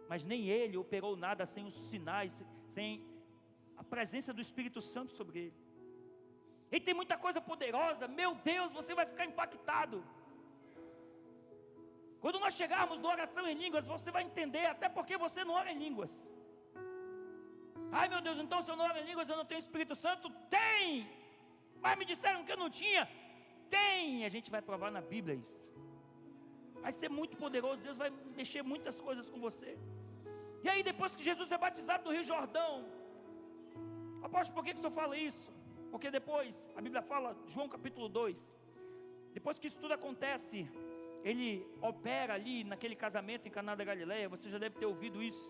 Mas nem ele operou nada sem os sinais, sem a presença do Espírito Santo sobre ele. E tem muita coisa poderosa. Meu Deus, você vai ficar impactado. Quando nós chegarmos na oração em línguas, você vai entender até porque você não ora em línguas. Ai meu Deus, então se eu não oro em línguas eu não tenho Espírito Santo? Tem! Mas me disseram que eu não tinha. Tem! A gente vai provar na Bíblia isso. Vai ser muito poderoso, Deus vai mexer muitas coisas com você. E aí depois que Jesus é batizado no Rio Jordão, apóstolo, por que o senhor fala isso? Porque depois, a Bíblia fala, João capítulo 2, depois que isso tudo acontece, ele opera ali naquele casamento em Caná da Galileia. Você já deve ter ouvido isso.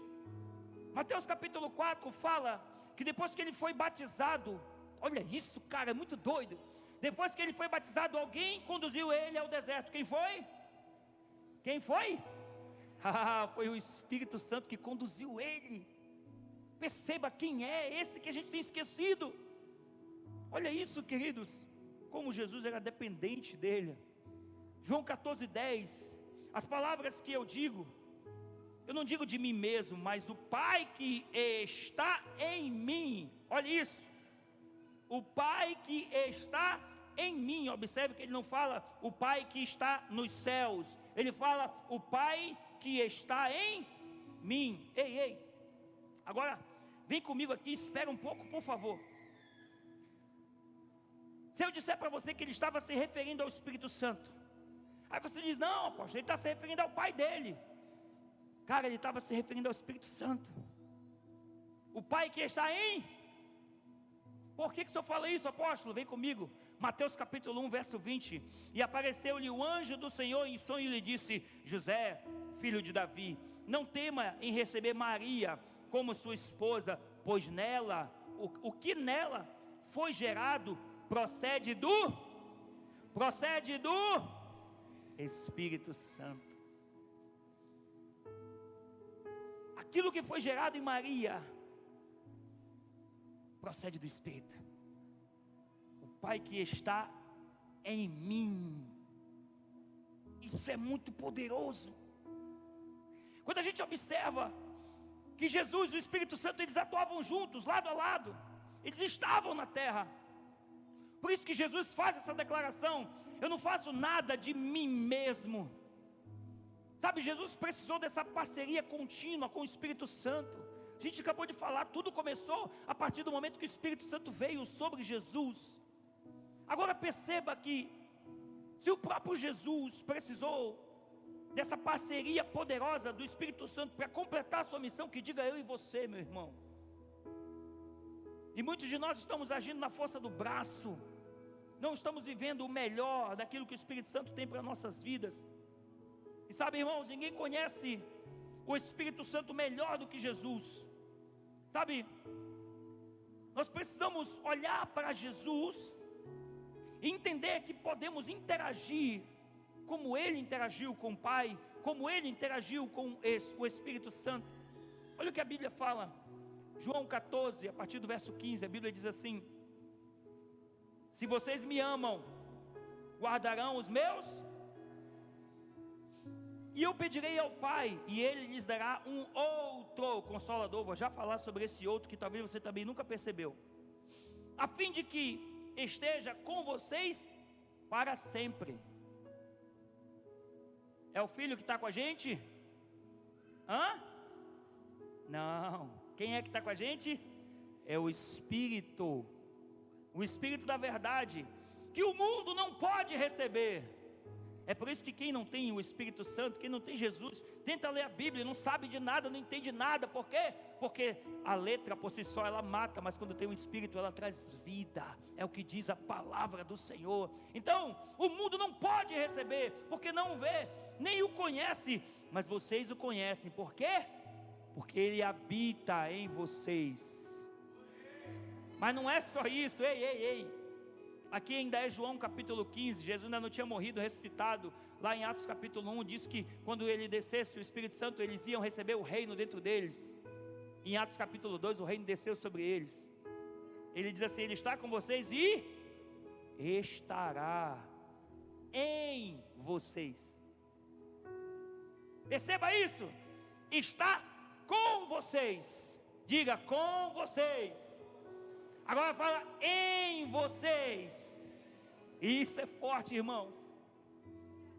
Mateus capítulo 4 fala que depois que ele foi batizado, olha isso, cara, é muito doido. Depois que ele foi batizado, alguém conduziu ele ao deserto. Quem foi? Quem foi? Foi o Espírito Santo que conduziu ele. Perceba quem é esse que a gente tem esquecido. Olha isso, queridos, como Jesus era dependente dele. João 14:10, as palavras que eu não digo de mim mesmo, mas o Pai que está em mim. Olha isso, o Pai que está em mim. Observe que ele não fala o Pai que está nos céus, ele fala o Pai que está em mim. Ei, agora vem comigo aqui, espera um pouco, por favor. Se eu disser para você que ele estava se referindo ao Espírito Santo, aí você diz: não, apóstolo, ele está se referindo ao pai dele. Cara, ele estava se referindo ao Espírito Santo. O Pai que está em... Por que o senhor fala isso, apóstolo? Vem comigo, Mateus capítulo 1, verso 20. E apareceu-lhe o anjo do Senhor em sonho e lhe disse: José, filho de Davi, não tema em receber Maria como sua esposa, pois nela, o que nela foi gerado, procede do Espírito Santo. Aquilo que foi gerado em Maria procede do Espírito. O Pai que está em mim. Isso é muito poderoso. Quando a gente observa que Jesus e o Espírito Santo, eles atuavam juntos, lado a lado, eles estavam na terra. Por isso que Jesus faz essa declaração: eu não faço nada de mim mesmo. Sabe, Jesus precisou dessa parceria contínua com o Espírito Santo. A gente acabou de falar, tudo começou a partir do momento que o Espírito Santo veio sobre Jesus. Agora perceba que, se o próprio Jesus precisou dessa parceria poderosa do Espírito Santo para completar a sua missão, que diga eu e você, meu irmão. E muitos de nós estamos agindo na força do braço, não estamos vivendo o melhor daquilo que o Espírito Santo tem para nossas vidas. E sabe, irmãos, ninguém conhece o Espírito Santo melhor do que Jesus. Sabe, nós precisamos olhar para Jesus e entender que podemos interagir como Ele interagiu com o Pai, como Ele interagiu com o Espírito Santo. Olha o que a Bíblia fala, João 14, a partir do verso 15, a Bíblia diz assim: se vocês me amam, guardarão os meus, e eu pedirei ao Pai, e Ele lhes dará um outro Consolador. Vou já falar sobre esse outro, que talvez você também nunca percebeu, a fim de que esteja com vocês para sempre. É o Filho que está com a gente? Não. Quem é que está com a gente? É o Espírito da verdade, que o mundo não pode receber. É por isso que quem não tem o Espírito Santo, quem não tem Jesus, tenta ler a Bíblia, não sabe de nada, não entende nada. Por quê? Porque a letra por si só ela mata, mas quando tem o Espírito ela traz vida. É o que diz a palavra do Senhor. Então, o mundo não pode receber, porque não vê, nem o conhece, mas vocês o conhecem. Por quê? Porque Ele habita em vocês. Mas não é só isso, ei. Aqui ainda é João capítulo 15, Jesus ainda não tinha morrido, ressuscitado. Lá em Atos capítulo 1 diz que quando Ele descesse o Espírito Santo, eles iam receber o reino dentro deles. Em Atos capítulo 2 o reino desceu sobre eles. Ele diz assim: Ele está com vocês e estará em vocês. Perceba isso, está com vocês. Diga, com vocês. Agora fala em vocês. Isso é forte, irmãos.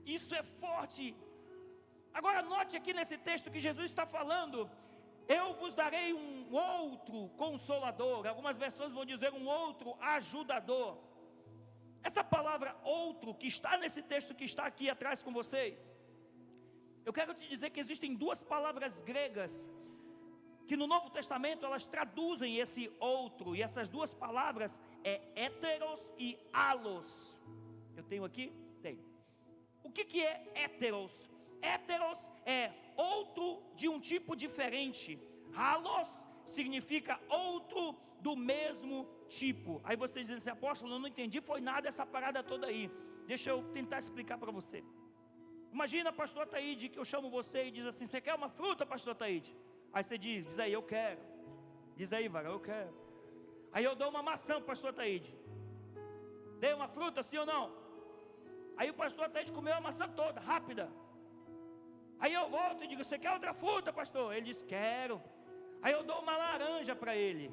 Isso é forte. Agora note aqui nesse texto que Jesus está falando: eu vos darei um outro Consolador. Algumas versões vão dizer um outro ajudador. Essa palavra outro que está nesse texto que está aqui atrás com vocês, eu quero te dizer que existem duas palavras gregas que no Novo Testamento elas traduzem esse outro, e essas duas palavras é heteros e halos. Eu tenho aqui? Tenho. O que é heteros? Heteros é outro de um tipo diferente. Halos significa outro do mesmo tipo. Aí vocês dizem assim: apóstolo, eu não entendi, foi nada essa parada toda aí. Deixa eu tentar explicar para você. Imagina, pastor Ataíde, que eu chamo você e diz assim: você quer uma fruta, pastor Ataíde? Aí você diz aí, eu quero. Diz aí, Varão, eu quero. Aí eu dou uma maçã, pastor Ataíde. Dei uma fruta, sim ou não? Aí o pastor Ataíde comeu a maçã toda, rápida. Aí eu volto e digo: você quer outra fruta, pastor? Ele diz: quero. Aí eu dou uma laranja para ele.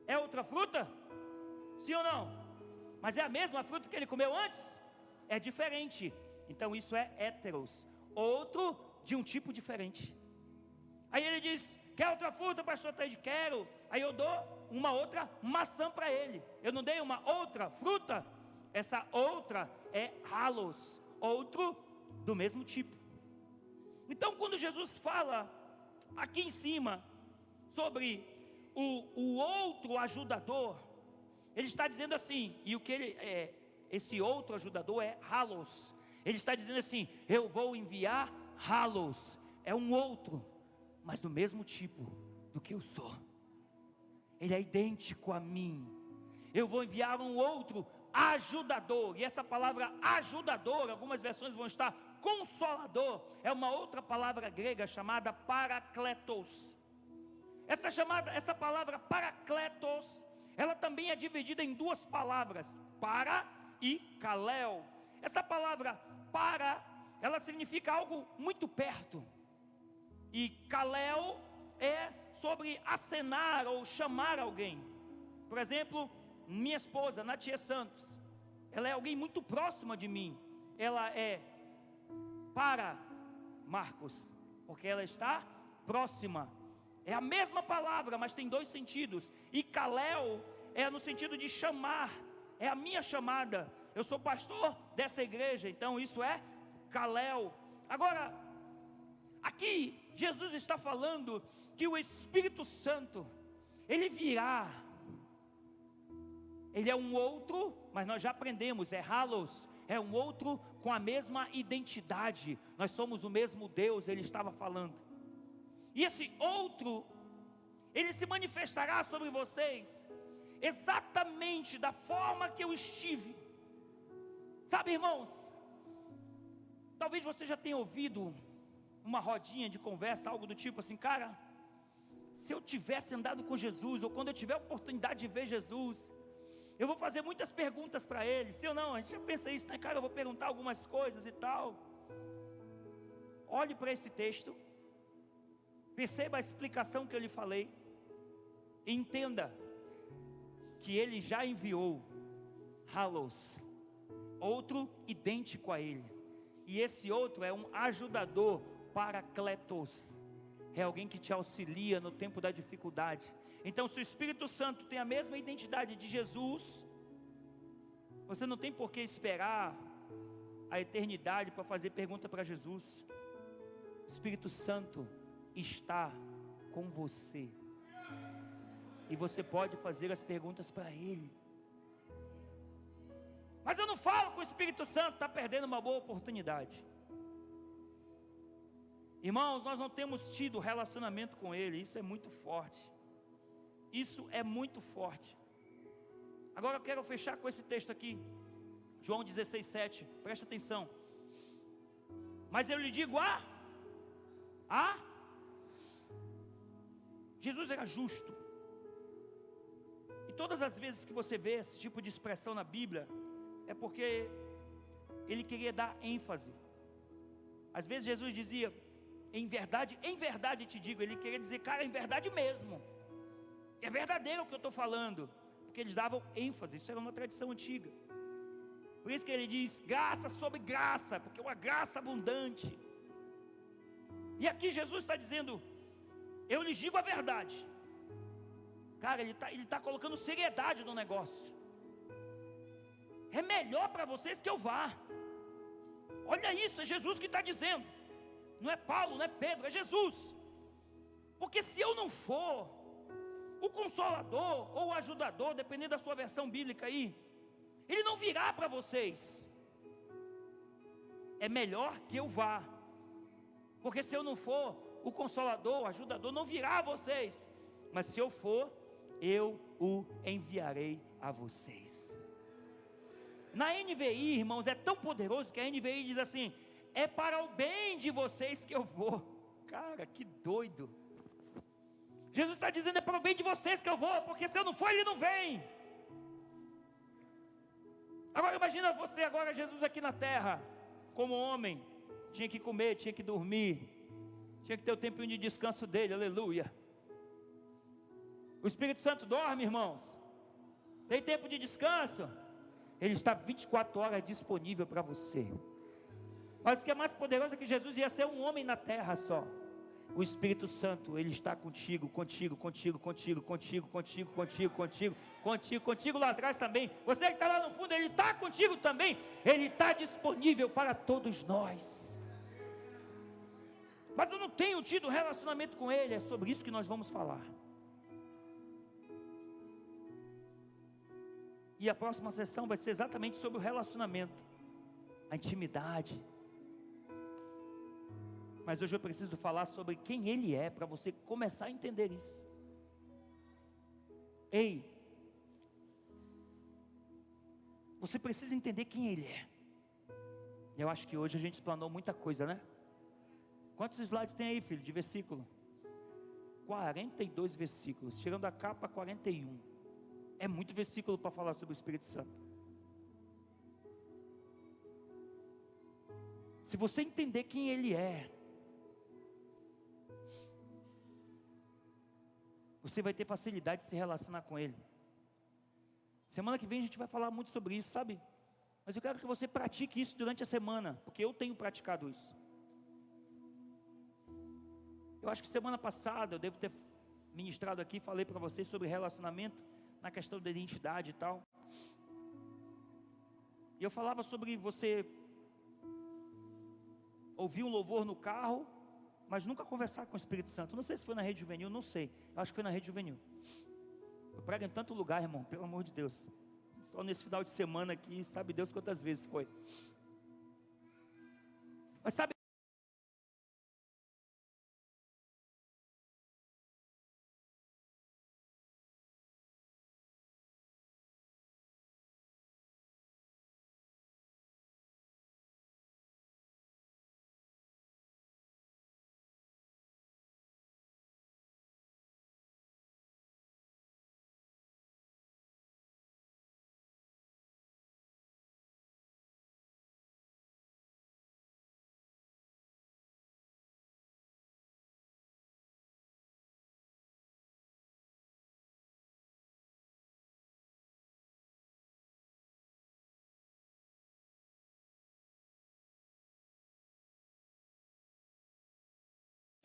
É outra fruta? Sim ou não? Mas é a mesma fruta que ele comeu antes? É diferente. Então isso é heteros, outro de um tipo diferente. Aí ele diz: quer outra fruta, pastor Taide? Quero. Aí eu dou uma outra maçã para ele. Eu não dei uma outra fruta? Essa outra é halos, outro do mesmo tipo. Então quando Jesus fala aqui em cima sobre o outro ajudador, Ele está dizendo assim, e o que ele é, esse outro ajudador é halos. Ele está dizendo assim: eu vou enviar halos, é um outro, mas do mesmo tipo do que eu sou. Ele é idêntico a mim. Eu vou enviar um outro ajudador, e essa palavra ajudador, algumas versões vão estar consolador, é uma outra palavra grega chamada parakletos. Essa palavra parakletos, ela também é dividida em duas palavras, para e Kalel. Essa palavra para, ela significa algo muito perto. E Kalel é sobre acenar ou chamar alguém. Por exemplo, minha esposa, Natia Santos, ela é alguém muito próxima de mim. Ela é para Marcos, porque ela está próxima. É a mesma palavra, mas tem dois sentidos. E Kalel é no sentido de chamar, é a minha chamada. Eu sou pastor dessa igreja, então isso é Kalel. Agora, aqui Jesus está falando que o Espírito Santo, ele virá. Ele é um outro, mas nós já aprendemos, é halos, é um outro com a mesma identidade. Nós somos o mesmo Deus, ele estava falando. E esse outro, ele se manifestará sobre vocês, exatamente da forma que eu estive. Sabe, irmãos, talvez você já tenha ouvido uma rodinha de conversa, algo do tipo assim, cara, se eu tivesse andado com Jesus, ou quando eu tiver a oportunidade de ver Jesus, eu vou fazer muitas perguntas para ele. Sim ou não? A gente já pensa isso, né, cara? Eu vou perguntar algumas coisas e tal. Olhe para esse texto, perceba a explicação que eu lhe falei, e entenda que ele já enviou halos, outro idêntico a ele, e esse outro é um ajudador, paracletos, é alguém que te auxilia no tempo da dificuldade. Então, se o Espírito Santo tem a mesma identidade de Jesus, você não tem por que esperar a eternidade para fazer pergunta para Jesus. O Espírito Santo está com você, e você pode fazer as perguntas para Ele. Mas eu não falo com o Espírito Santo, está perdendo uma boa oportunidade. Irmãos, nós não temos tido relacionamento com Ele, isso é muito forte. Isso é muito forte. Agora eu quero fechar com esse texto aqui, João 16:7, presta atenção. Mas eu lhe digo, Jesus era justo. E todas as vezes que você vê esse tipo de expressão na Bíblia, é porque ele queria dar ênfase. Às vezes Jesus dizia, em verdade te digo, ele queria dizer, cara, em verdade mesmo. É verdadeiro o que eu estou falando, porque eles davam ênfase, isso era uma tradição antiga. Por isso que ele diz, graça sobre graça, porque é uma graça abundante. E aqui Jesus está dizendo, eu lhes digo a verdade. Cara, ele está colocando seriedade no negócio. É melhor para vocês que eu vá. Olha isso, é Jesus que está dizendo. Não é Paulo, não é Pedro, é Jesus. Porque se eu não for, o Consolador ou o Ajudador, dependendo da sua versão bíblica aí, ele não virá para vocês. É melhor que eu vá. Porque se eu não for, o Consolador, o Ajudador não virá a vocês. Mas se eu for, eu o enviarei a vocês. Na NVI, irmãos, é tão poderoso que a NVI diz assim, é para o bem de vocês que eu vou. Cara, que doido. Jesus está dizendo, é para o bem de vocês que eu vou, porque se eu não for, ele não vem. Agora imagina você agora, Jesus aqui na terra, como homem, tinha que comer, tinha que dormir, tinha que ter o tempinho de descanso dele, aleluia. O Espírito Santo dorme, irmãos? Tem tempo de descanso? Ele está 24 horas disponível para você. Mas o que é mais poderoso é que Jesus ia ser um homem na terra só. O Espírito Santo, ele está contigo lá atrás também. Você que está lá no fundo, ele está contigo também. Ele está disponível para todos nós. Mas eu não tenho tido relacionamento com ele, é sobre isso que nós vamos falar. E a próxima sessão vai ser exatamente sobre o relacionamento, a intimidade. Mas hoje eu preciso falar sobre quem ele é, para você começar a entender isso. Ei, você precisa entender quem ele é. Eu acho que hoje a gente explanou muita coisa, né? Quantos slides tem aí, filho, de versículo? 42 versículos, tirando a capa, 41. É muito versículo para falar sobre o Espírito Santo. Se você entender quem Ele é, você vai ter facilidade de se relacionar com Ele. Semana que vem a gente vai falar muito sobre isso, sabe? Mas eu quero que você pratique isso durante a semana, porque eu tenho praticado isso. Eu acho que semana passada eu devo ter ministrado aqui, falei para vocês sobre relacionamento, na questão da identidade e tal. E eu falava sobre você ouvir um louvor no carro, mas nunca conversar com o Espírito Santo. Não sei se foi na Rede Juvenil, não sei. Eu acho que foi na Rede Juvenil. Eu prego em tanto lugar, irmão, pelo amor de Deus. Só nesse final de semana aqui, sabe Deus quantas vezes foi. Mas sabe,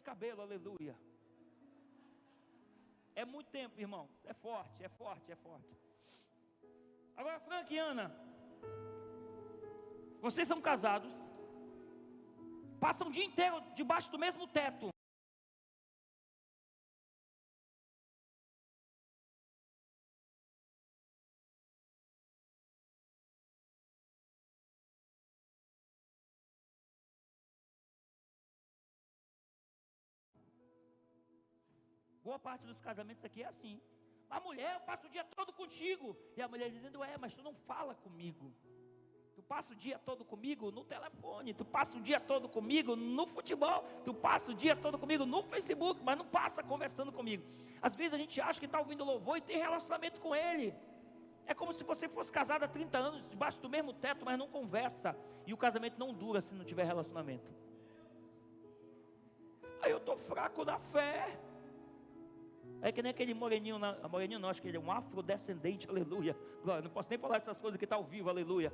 cabelo, aleluia. É muito tempo, irmão. É forte, é forte, é forte. Agora, Frank e Ana, vocês são casados, passam o dia inteiro debaixo do mesmo teto. Boa parte dos casamentos aqui é assim. A mulher, eu passo o dia todo contigo. E a mulher dizendo, mas tu não fala comigo. Tu passa o dia todo comigo no telefone. Tu passa o dia todo comigo no futebol. Tu passa o dia todo comigo no Facebook, mas não passa conversando comigo. Às vezes a gente acha que está ouvindo louvor e tem relacionamento com Ele. É como se você fosse casado há 30 anos, debaixo do mesmo teto, mas não conversa. E o casamento não dura se não tiver relacionamento. Aí eu estou fraco na fé. É que nem aquele moreninho, moreninho não, acho que ele é um afrodescendente, aleluia. Glória, não posso nem falar essas coisas que está ao vivo, aleluia.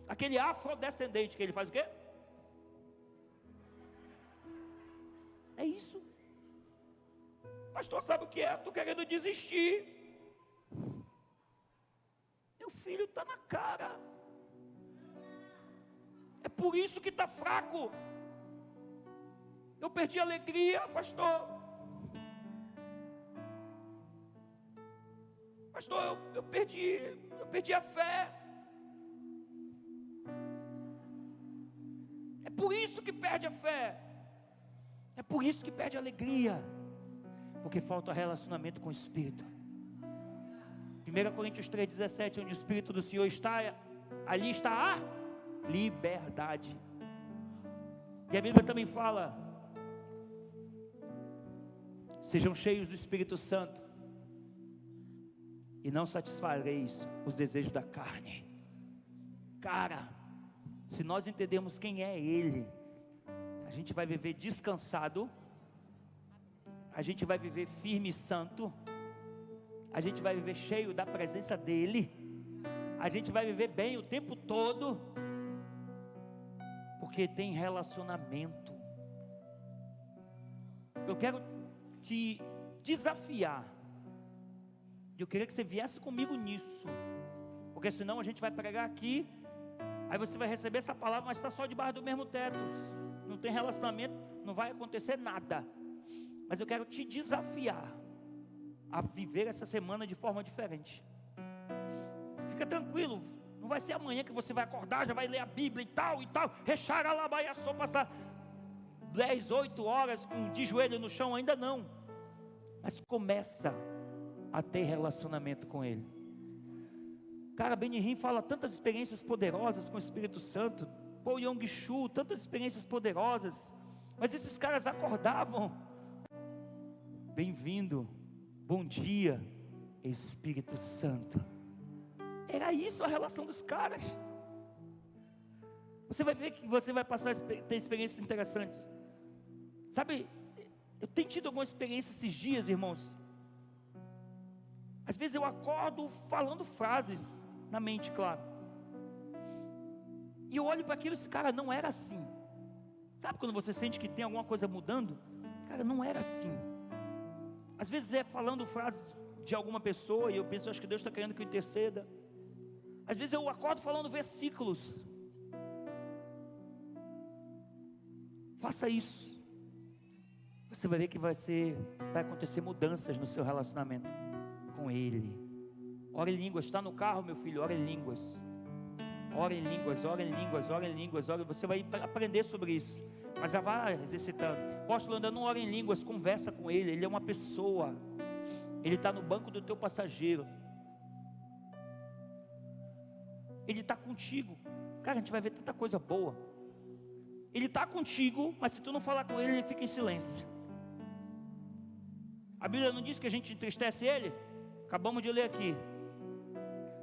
Aquele afrodescendente que ele faz o quê? É isso. Pastor, sabe o que é? Estou querendo desistir. Meu filho está na cara. É por isso que está fraco. Eu perdi a alegria, pastor. Pastor, eu perdi a fé. É por isso que perde a fé. É por isso que perde a alegria. Porque falta relacionamento com o Espírito. 1 Coríntios 3,17, onde o Espírito do Senhor está, ali está a liberdade. E a Bíblia também fala: sejam cheios do Espírito Santo, e não satisfareis os desejos da carne. Cara, se nós entendermos quem é Ele, a gente vai viver descansado, a gente vai viver firme e santo, a gente vai viver cheio da presença dEle, a gente vai viver bem o tempo todo, porque tem relacionamento. Eu quero te desafiar. Eu queria que você viesse comigo nisso, porque senão a gente vai pregar aqui, aí você vai receber essa palavra, mas está só debaixo do mesmo teto, não tem relacionamento, não vai acontecer nada. Mas eu quero te desafiar a viver essa semana de forma diferente. Fica tranquilo, não vai ser amanhã que você vai acordar, já vai ler a Bíblia e tal, recharalabaiaçô, passar 10, 8 horas de joelho no chão, ainda não. Mas começa a ter relacionamento com Ele. Cara, Benihim fala tantas experiências poderosas com o Espírito Santo, Paul Yong-Shu, tantas experiências poderosas, mas esses caras acordavam: bem-vindo, bom dia, Espírito Santo. Era isso a relação dos caras. Você vai ver que você vai passar a ter experiências interessantes. Sabe, eu tenho tido alguma experiência esses dias, irmãos. Às vezes eu acordo falando frases na mente, claro. E eu olho para aquilo e esse cara não era assim. Sabe quando você sente que tem alguma coisa mudando? Cara, não era assim. Às vezes é falando frases de alguma pessoa e eu penso, acho que Deus está querendo que eu interceda. Às vezes eu acordo falando versículos. Faça isso. Você vai ver que vai acontecer mudanças no seu relacionamento com Ele. Ora em línguas. Está no carro, meu filho? Ora em línguas. Ora em línguas, ora em línguas, ora em línguas. Você vai aprender sobre isso. Mas já vai exercitando. Apóstolo, ainda não ora em línguas. Conversa com Ele. Ele é uma pessoa. Ele está no banco do teu passageiro. Ele está contigo. Cara, a gente vai ver tanta coisa boa. Ele está contigo, mas se tu não falar com Ele, Ele fica em silêncio. A Bíblia não diz que a gente entristece Ele? Acabamos de ler aqui.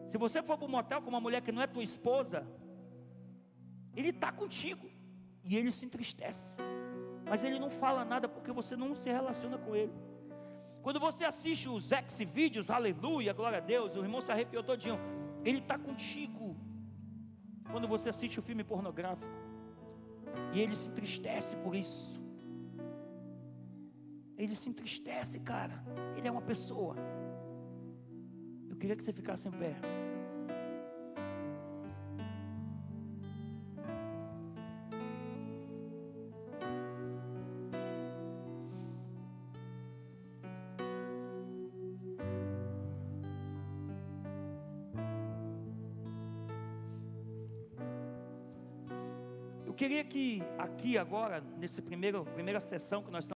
Se você for para um motel com uma mulher que não é tua esposa, Ele está contigo e Ele se entristece, mas Ele não fala nada porque você não se relaciona com Ele. Quando você assiste os ex-vídeos, aleluia, glória a Deus, o irmão se arrepiou todinho. Ele está contigo. Quando você assiste o filme pornográfico e Ele se entristece por isso, Ele se entristece, cara. Ele é uma pessoa. Eu queria que você ficasse em pé. Eu queria que aqui agora, nessa primeira sessão que nós estamos